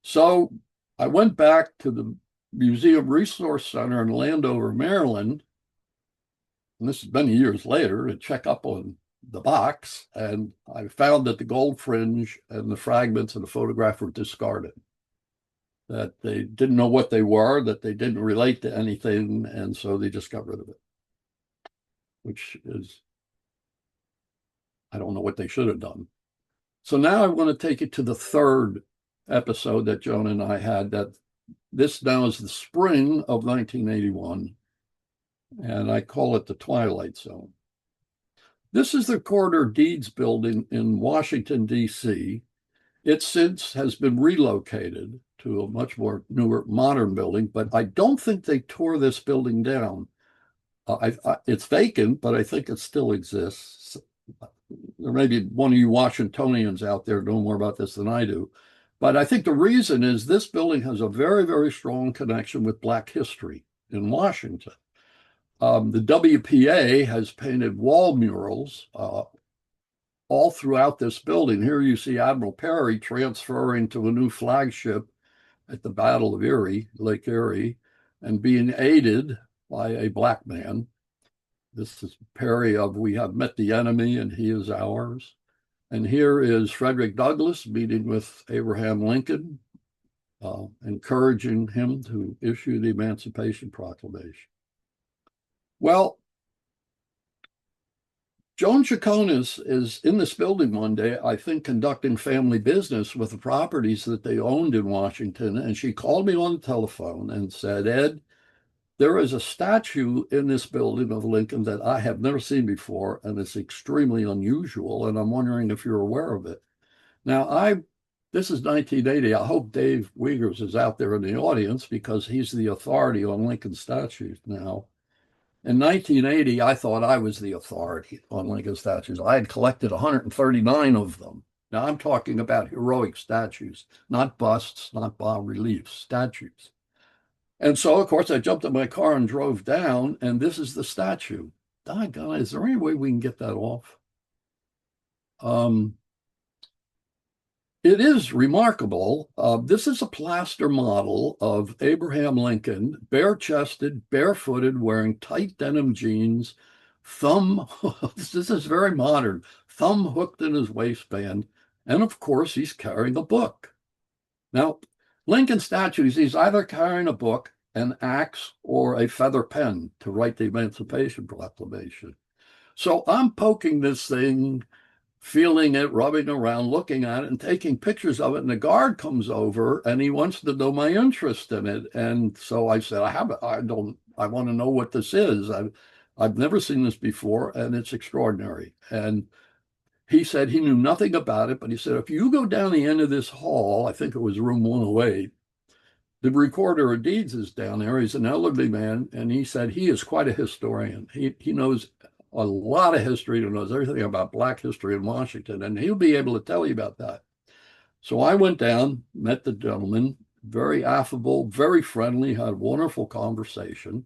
So I went back to the Museum Resource Center in Landover, Maryland, and this is many years later, to check up on the box, and I found that the gold fringe and the fragments of the photograph were discarded, that they didn't know what they were, that they didn't relate to anything, and so they just got rid of it, which is, I don't know what they should have done. So now I want to take you to the third episode that Joan and I had, that this now is the spring of 1981, and I call it the Twilight Zone. This is the Recorder Deeds building in Washington, D.C. It since has been relocated to a much more newer, modern building, but I don't think they tore this building down. It's vacant, but I think it still exists. There may be one of you Washingtonians out there know more about this than I do, but I think the reason is this building has a very, very strong connection with Black history in Washington. The WPA has painted wall murals all throughout this building. Here you see Admiral Perry transferring to a new flagship at the Battle of Erie, Lake Erie, and being aided by a Black man. This is Perry of "We Have Met the Enemy and He Is Ours." And here is Frederick Douglass meeting with Abraham Lincoln, encouraging him to issue the Emancipation Proclamation. Well, Joan Chaconas is in this building one day, I think, conducting family business with the properties that they owned in Washington. And she called me on the telephone and said, Ed, there is a statue in this building of Lincoln that I have never seen before, and it's extremely unusual. And I'm wondering if you're aware of it. Now, this is 1980. I hope Dave Wiegers is out there in the audience because he's the authority on Lincoln statues now. In 1980, I thought I was the authority on Lincoln statues. I had collected 139 of them. Now I'm talking about heroic statues, not busts, not bas reliefs, statues. And so, of course, I jumped in my car and drove down, and this is the statue. Doggone, is there any way we can get that off? It is remarkable. This is a plaster model of Abraham Lincoln, bare-chested, barefooted, wearing tight denim jeans, thumb, this is very modern, thumb hooked in his waistband, and of course, he's carrying a book. Now, Lincoln statues, he's either carrying a book, an axe, or a feather pen to write the Emancipation Proclamation. So I'm poking this thing, feeling it, rubbing around, looking at it, and taking pictures of it. And the guard comes over and he wants to know my interest in it. And so I said, I want to know what this is. I've never seen this before, and it's extraordinary. And he said he knew nothing about it, but he said, if you go down the end of this hall, I think it was room 108, the recorder of deeds is down there. He's an elderly man, and he said he is quite a historian. He knows a lot of history, he knows everything about Black history in Washington, and he'll be able to tell you about that. So I went down, met the gentleman, very affable, very friendly, had a wonderful conversation.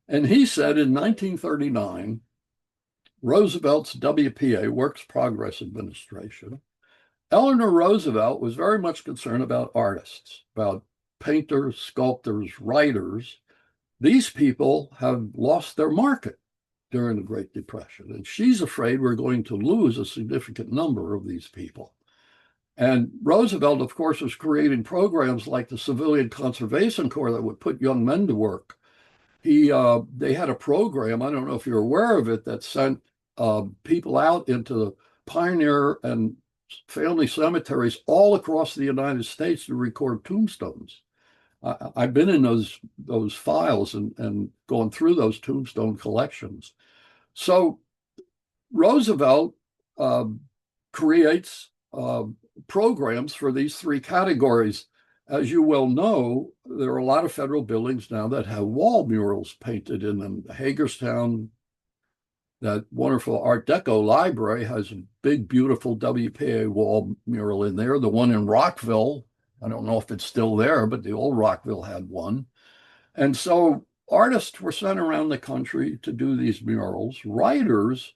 And he said in 1939, Roosevelt's WPA, Works Progress Administration, Eleanor Roosevelt was very much concerned about artists, about painters, sculptors, writers. These people have lost their market during the Great Depression, and she's afraid we're going to lose a significant number of these people. And Roosevelt, of course, was creating programs like the Civilian Conservation Corps that would put young men to work. They had a program, I don't know if you're aware of it, that sent people out into the pioneer and family cemeteries all across the United States to record tombstones. I've been in those files and gone through those tombstone collections. So Roosevelt creates programs for these three categories. As you well know, there are a lot of federal buildings now that have wall murals painted in them. Hagerstown, that wonderful Art Deco library, has a big, beautiful WPA wall mural in there. The one in Rockville, I don't know if it's still there, but the old Rockville had one. And so artists were sent around the country to do these murals. Writers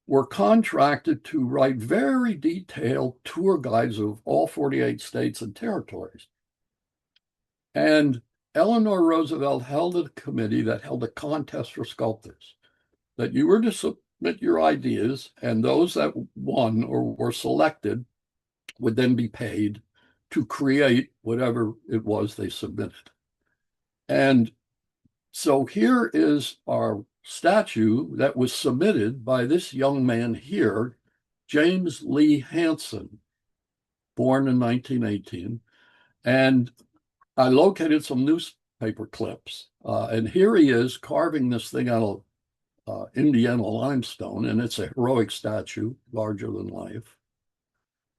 were contracted to write very detailed tour guides of all 48 states and territories. And Eleanor Roosevelt held a committee that held a contest for sculptors, that you were to submit your ideas, and those that won or were selected would then be paid to create whatever it was they submitted. And so here is our statue that was submitted by this young man here, James Lee Hansen, born in 1918. And I located some newspaper clips. And here he is carving this thing out of Indiana limestone, and it's a heroic statue, larger than life.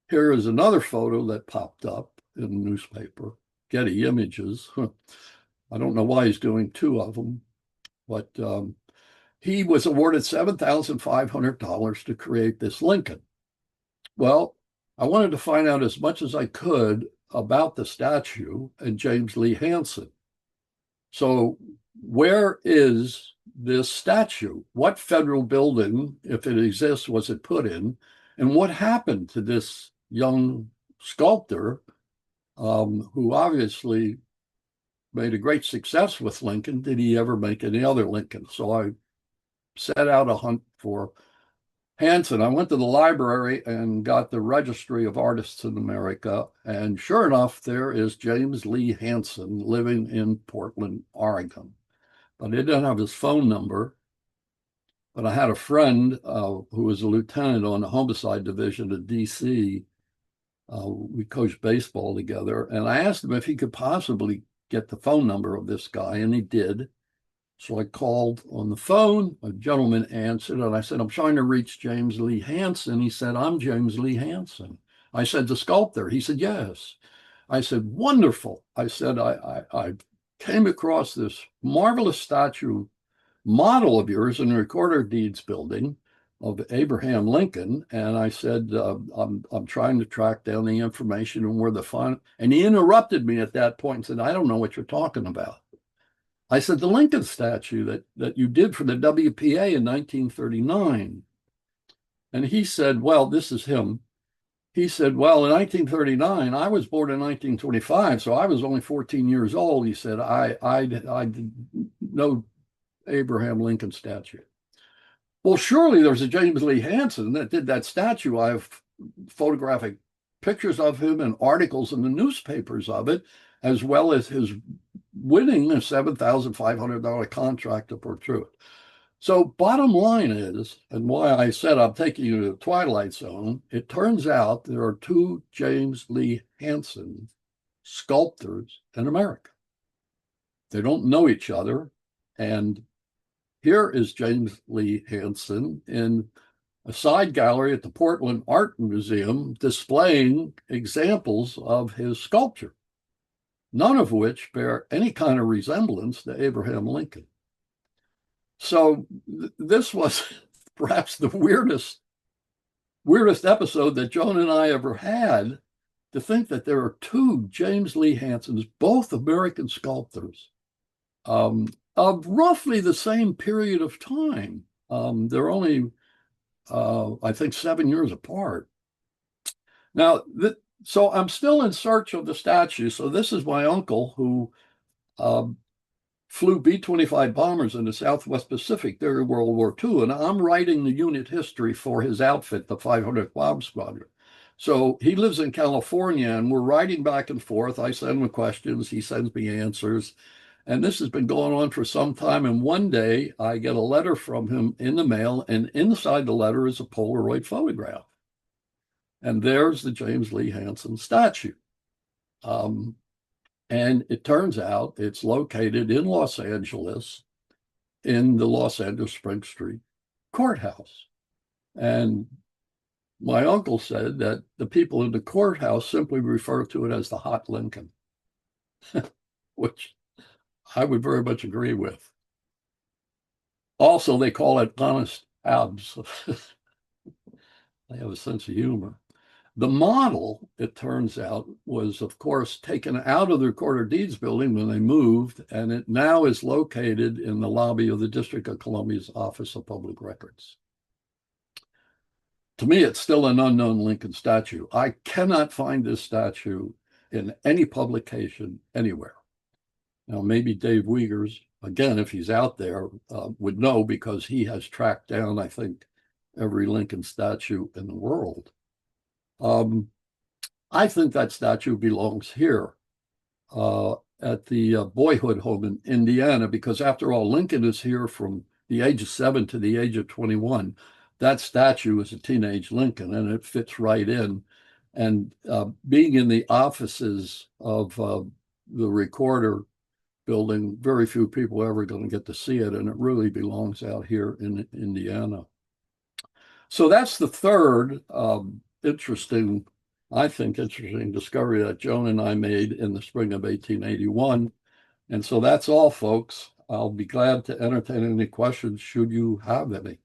Here is another photo that popped up in the newspaper, Getty Images. I don't know why he's doing two of them, but he was awarded $7,500 to create this Lincoln. Well, I wanted to find out as much as I could about the statue and James Lee Hansen. So where is this statue? What federal building, if it exists, was it put in? And what happened to this young sculptor who obviously made a great success with Lincoln? Did he ever make any other Lincoln? So I set out a hunt for Hansen. I went to the library and got the Registry of Artists in America. And sure enough, there is James Lee Hansen living in Portland, Oregon. But it didn't have his phone number. but I had a friend who was a lieutenant on the homicide division at DC. We coached baseball together, and I asked him if he could possibly get the phone number of this guy, and he did. So I called on the phone. A gentleman answered, and I said, I'm trying to reach James Lee Hansen. He said, I'm James Lee Hansen. I said, the sculptor. He said, yes. I said, wonderful. I said, I came across this marvelous statue model of yours in the Recorder of Deeds building of Abraham Lincoln. And I said, I'm trying to track down the information and where the fun. And he interrupted me at that point and said, I don't know what you're talking about. I said, the Lincoln statue that you did for the WPA in 1939. And he said, well, this is him. He said, well, in 1939, I was born in 1925, so I was only 14 years old. He said, I did no Abraham Lincoln statue. Well, surely there's a James Lee Hansen that did that statue. I have photographic pictures of him and articles in the newspapers of it, as well as his winning a $7,500 contract to portray it. So bottom line is, and why I said I'm taking you to the Twilight Zone, it turns out there are two James Lee Hansen sculptors in America. They don't know each other. And here is James Lee Hansen in a side gallery at the Portland Art Museum displaying examples of his sculpture, none of which bear any kind of resemblance to Abraham Lincoln. So this was perhaps the weirdest episode that Joan and I ever had, to think that there are two James Lee Hansens, both American sculptors, of roughly the same period of time. They're only, I think, 7 years apart. Now, so I'm still in search of the statue. So this is my uncle who flew B-25 bombers in the Southwest Pacific during World War II, and I'm writing the unit history for his outfit, the 500th Bomb Squadron. So he lives in California, and we're writing back and forth. I send him questions, he sends me answers, and this has been going on for some time. And one day I get a letter from him in the mail, and inside the letter is a Polaroid photograph. And there's the James Lee Hansen statue. And it turns out it's located in Los Angeles, in the Los Angeles Spring Street courthouse. And my uncle said that the people in the courthouse simply refer to it as the Hot Lincoln, which I would very much agree with. Also, they call it honest abs. They have a sense of humor. The model, it turns out, was, of course, taken out of the Recorder of Deeds building when they moved, and it now is located in the lobby of the District of Columbia's Office of Public Records. To me, it's still an unknown Lincoln statue. I cannot find this statue in any publication anywhere. Now, maybe Dave Wiegers, again, if he's out there, would know, because he has tracked down, I think, every Lincoln statue in the world. I think that statue belongs here at the Boyhood Home in Indiana, because after all, Lincoln is here from the age of 7 to the age of 21. That statue is a teenage Lincoln, and it fits right in. And being in the offices of the Recorder building, very few people are ever going to get to see it, and it really belongs out here in Indiana. So that's the third interesting discovery that Joan and I made in the spring of 1881. And so that's all, folks. I'll be glad to entertain any questions should you have any.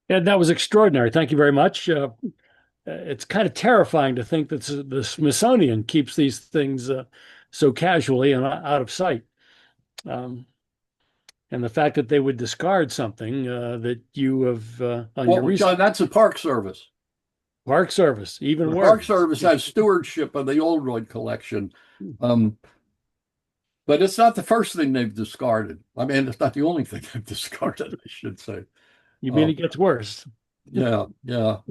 And that was extraordinary. Thank you very much. It's kind of terrifying to think that the Smithsonian keeps these things so casually and out of sight. And the fact that they would discard something that you have on your research. John, that's a Park Service. Park Service, even worse. Park Service has stewardship of the Oldroyd collection. But it's not the first thing they've discarded. I mean, it's not the only thing they've discarded, I should say. You mean it gets worse? Yeah. Well,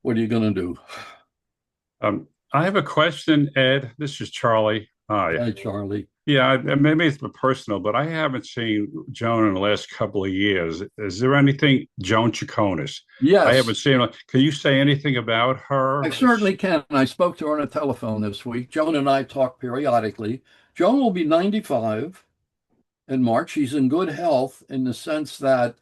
what are you going to do? I have a question, Ed. This is Charlie. Hi. Hi, Charlie. Yeah, and maybe it's personal, but I haven't seen Joan in the last couple of years. Is there anything, Joan Chaconas? I haven't Yes, seen her. Can you say anything about I her? certainly can. I spoke to her on the telephone this week. Joan and I talk periodically. Joan will be 95 in March. She's in good health in the sense that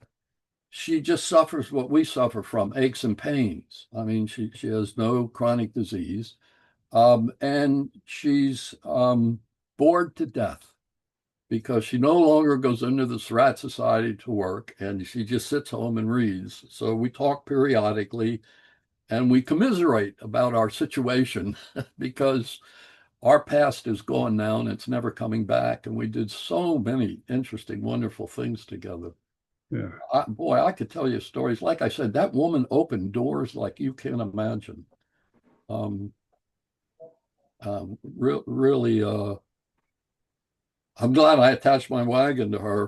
she just suffers what we suffer from, aches and pains. I mean, she has no chronic disease. And she's bored to death because she no longer goes into the Surratt Society to work and she just sits home and reads. So we talk periodically and we commiserate about our situation because our past is gone now and it's never coming back. And we did so many interesting, wonderful things together. Yeah. Boy, I could tell you stories. Like I said, that woman opened doors like you can't imagine. Um, really, I'm glad I attached my wagon to her,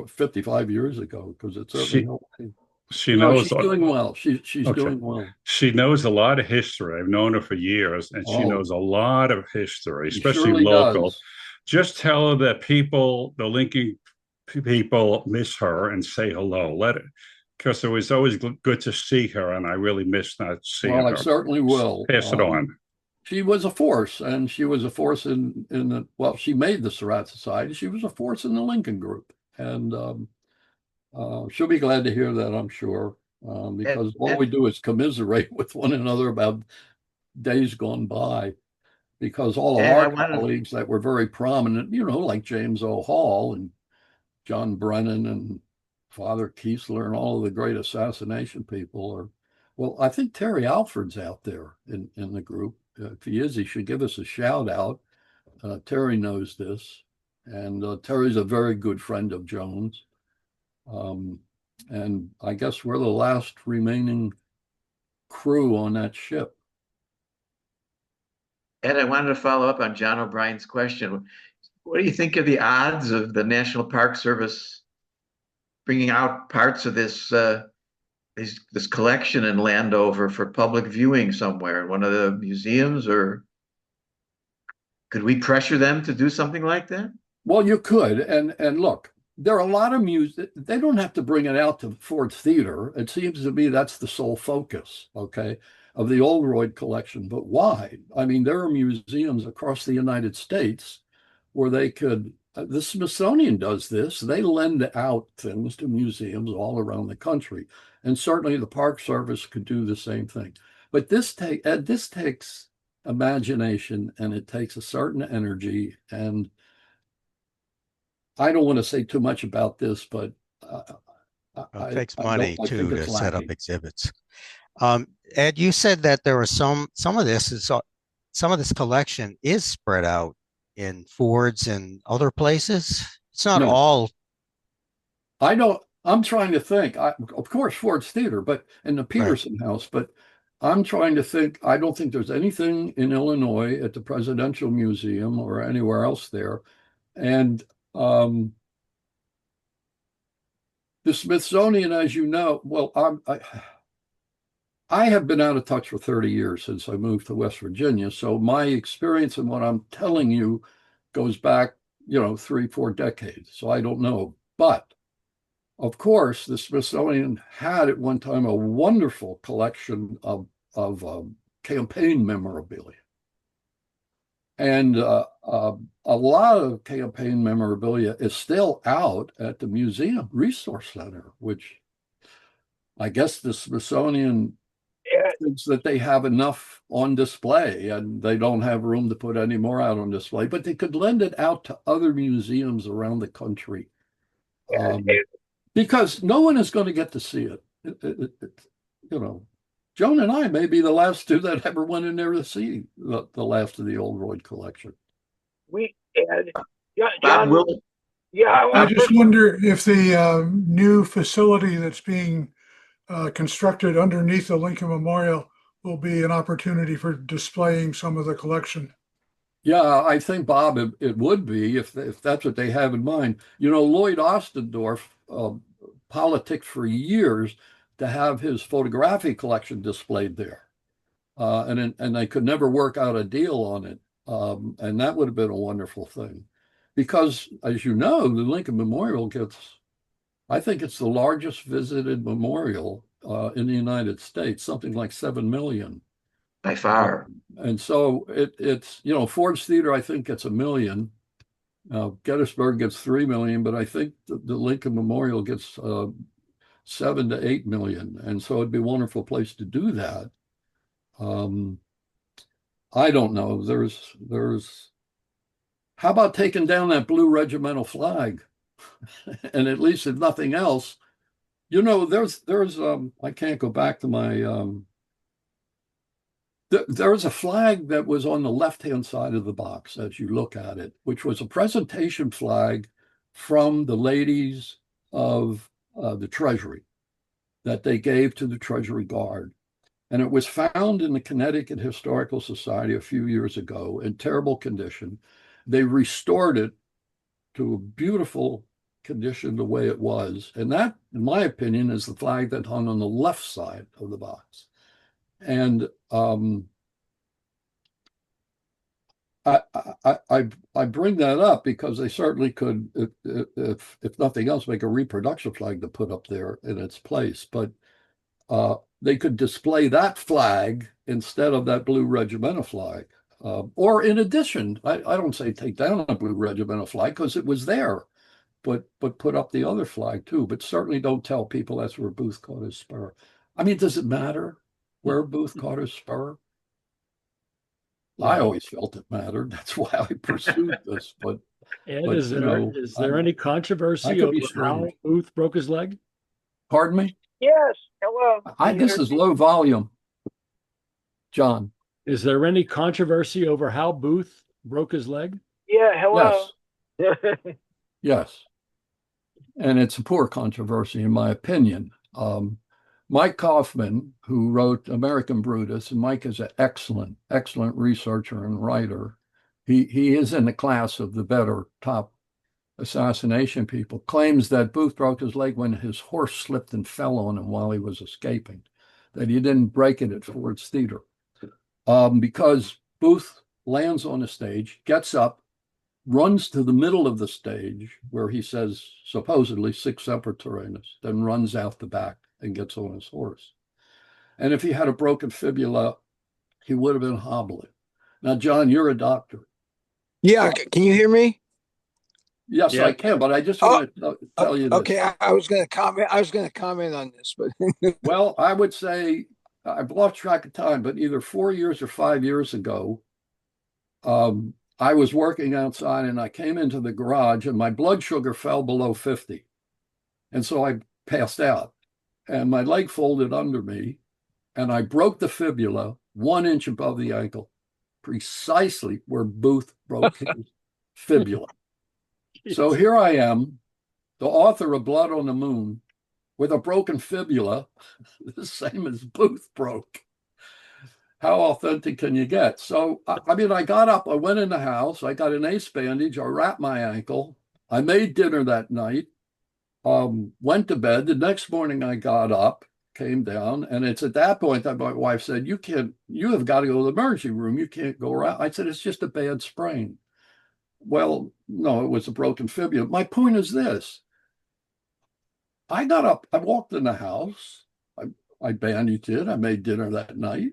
55 years ago, because it certainly She helped me. she No, knows. she's doing well. She's Okay. doing well. She knows a lot of history. I've known her for years, and she Oh, knows a lot of history, she especially surely local. does. Just tell her that people, the Lincoln people, miss her and say hello. Let it, because it was always good to see her, and I really miss not seeing Well, I her. certainly will. Pass it on. She was a force, and she was a force in the, well, she made the Surratt Society. She was a force in the Lincoln Group, and she'll be glad to hear that, I'm sure, And, because all and, we do is commiserate with one another about days gone by. Because all of and I our wanted, colleagues that were very prominent, like James O. Hall and John Brennan and Father Kiesler and all of the great assassination people are, well, I think Terry Alford's out there in the group. If he is, he should give us a shout out. Terry knows this, and Terry's a very good friend of Joan's. Um, and I guess we're the last remaining crew on that ship. Ed, I wanted to follow up on John O'Brien's question. What do you think of the odds of the National Park Service bringing out parts of this collection in Landover for public viewing somewhere in one of the museums, or could we pressure them to do something like that? Well, you could, and look, there are a lot of music. They don't have to bring it out to Ford's Theater. It seems to me that's the sole focus, okay, of the Oldroyd collection. But why? I mean, there are museums across the United States where they could. The Smithsonian does this. They lend out things to museums all around the country, and certainly the Park Service could do the same thing. But this takes imagination and it takes a certain energy and I don't want to say too much about this, but uh, Well, it takes money I think too it's to set up lacking. exhibits. Ed, you said that there was some of this is some of this collection is spread out in Ford's and other places. It's not No, all I don't. I'm trying to think. Of course, Ford's Theater, but in the right. Peterson House. But I'm trying to think. I don't think there's anything in Illinois at the Presidential Museum or anywhere else there. And the Smithsonian, as you know, well, I have been out of touch for 30 years since I moved to West Virginia. So my experience and what I'm telling you goes back, 3, 4 decades. So I don't know. But of course, the Smithsonian had at one time a wonderful collection of campaign memorabilia. And a lot of campaign memorabilia is still out at the Museum Resource Center, which I guess the Smithsonian thinks that they have enough on display and they don't have room to put any more out on display, but they could lend it out to other museums around the country because no one is going to get to see it. You know, Joan and I may be the last two that ever went in there to see the last of the Oldroyd collection. We did. Yeah, Bob John, will, yeah, I our just first, wonder if the new facility that's being constructed underneath the Lincoln Memorial will be an opportunity for displaying some of the collection. Yeah, I think, Bob, it would be if that's what they have in mind. Lloyd Ostendorf politicked for years to have his photographic collection displayed there, and they could never work out a deal on it, and that would have been a wonderful thing. because, as you know, the Lincoln Memorial gets, I think it's the largest visited memorial in the United States, something like 7 million. By far. And so it's, Ford's Theater, I think, gets 1 million. Gettysburg gets 3 million, but I think the Lincoln Memorial gets 7 to 8 million. And so it'd be a wonderful place to do that. I don't know. How about taking down that blue regimental flag? And at least if nothing else, there's I can't go back to my there's a flag that was on the left-hand side of the box as you look at it, which was a presentation flag from the ladies of the Treasury that they gave to the Treasury Guard. And it was found in the Connecticut Historical Society a few years ago in terrible condition. They restored it to a beautiful condition the way it was. And that, in my opinion, is the flag that hung on the left side of the box. And I bring that up because they certainly could, if nothing else, make a reproduction flag to put up there in its place. But they could display that flag instead of that blue regimental flag. Or in addition, I don't say take down a blue regimental flag because it was there, but put up the other flag too. But certainly don't tell people that's where Booth caught his spur. I mean, does it matter where Booth caught his spur? I always felt it mattered. That's why I pursued this. But Ed, is there any controversy over how Booth broke his leg? Pardon me? Yes. Hello. This is low volume, John. Is there any controversy over how Booth broke his leg? Yeah. Hello. Yes. Yes. And it's a poor controversy, in my opinion. Mike Kaufman, who wrote American Brutus, and Mike is an excellent, excellent researcher and writer. He is in the class of the better top assassination people, claims that Booth broke his leg when his horse slipped and fell on him while he was escaping, that he didn't break it at Ford's Theater. Because Booth lands on the stage, gets up, runs to the middle of the stage where he says supposedly sic semper tyrannis, then runs out the back and gets on his horse. And if he had a broken fibula, he would have been hobbling. Now, John, you're a doctor. Yeah, can you hear me? Yes, yeah. I can, but I just want to tell you this. Okay, I was going to comment. I was going to comment on this, but well, I would say I've lost track of time, but either 4 years or 5 years ago, I was working outside and I came into the garage and my blood sugar fell below 50. And so I passed out and my leg folded under me and I broke the fibula 1 inch above the ankle, precisely where Booth broke his fibula. So here I am, the author of Blood on the Moon, with a broken fibula, the same as Booth broke. How authentic can you get? So, I mean, I got up, I went in the house, I got an ace bandage, I wrapped my ankle, I made dinner that night, went to bed. The next morning I got up, came down, and it's at that point that my wife said, you have got to go to the emergency room. You can't go around. I said, it's just a bad sprain. Well, no, it was a broken fibula. My point is this. I got up, I walked in the house, I bandaged it, I made dinner that night.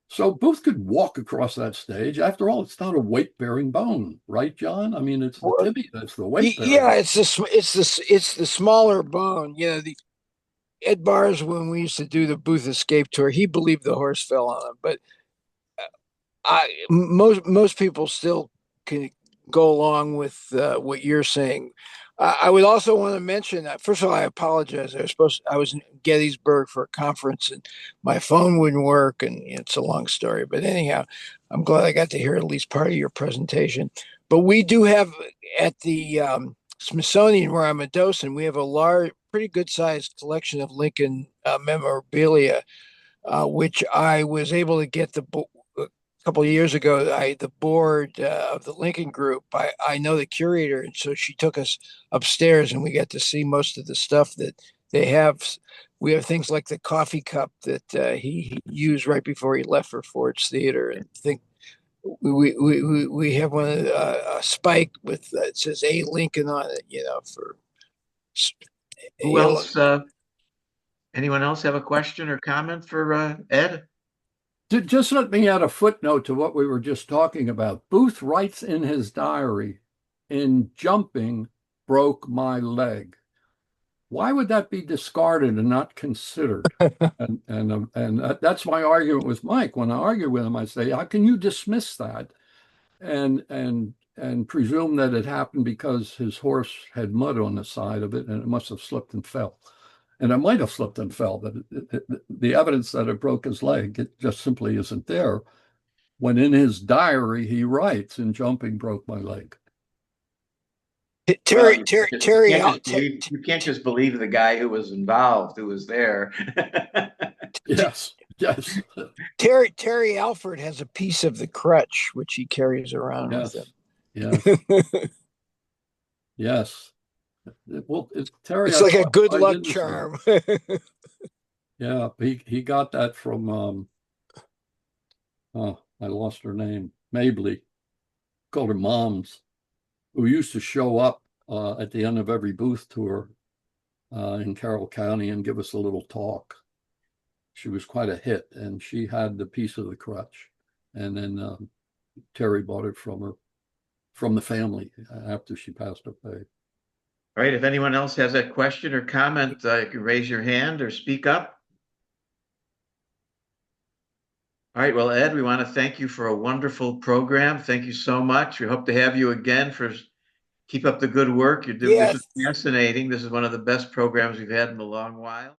So Booth could walk across that stage. After all, it's not a weight-bearing bone, right, John? I mean, it's the tibia that's the weight-bearing. Yeah, it's the smaller bone. You know, the Ed Bars, when we used to do the Booth Escape tour, he believed the horse fell on him, but most people still can go along with what you're saying. I would also want to mention that, first of all, I apologize. I was in Gettysburg for a conference and my phone wouldn't work, and it's a long story. But anyhow, I'm glad I got to hear at least part of your presentation. But we do have at the Smithsonian, where I'm a docent, we have a pretty good sized collection of Lincoln memorabilia, which I was able to get a couple of years ago. The board of the Lincoln Group, I know the curator, and so she took us upstairs and we got to see most of the stuff that they have. We have things like the coffee cup that he used right before he left for Ford's Theater, and we have one a spike with it says A Lincoln on it, for Who you know, else? Anyone else have a question or comment for Ed? Just let me add a footnote to what we were just talking about. Booth writes in his diary, in jumping, broke my leg. Why would that be discarded and not considered? And that's my argument with Mike. When I argue with him, I say, how can you dismiss that and presume that it happened because his horse had mud on the side of it and it must have slipped and fell? And it might have slipped and fell, but the evidence that it broke his leg, it just simply isn't there. When in his diary, he writes, in jumping, broke my leg. Terry, You can't just believe the guy who was involved, who was there. Yes, yes, Terry Alford has a piece of the crutch which he carries around yes, with yes, him. yes. Well, Terry, It's I like a thought good I luck didn't say- charm. Yeah, he got that from oh, I lost her name, Mabley, called her Moms, who used to show up at the end of every booth tour in Carroll County and give us a little talk. She was quite a hit, and she had the piece of the crutch. And then Terry bought it from her, from the family after she passed away. All right, if anyone else has a question or comment, you can raise your hand or speak up. All right, well, Ed, we want to thank you for a wonderful program. Thank you so much. We hope to have you again for keep up the good work you're doing. This Yes. is fascinating. This is one of the best programs we've had in a long while.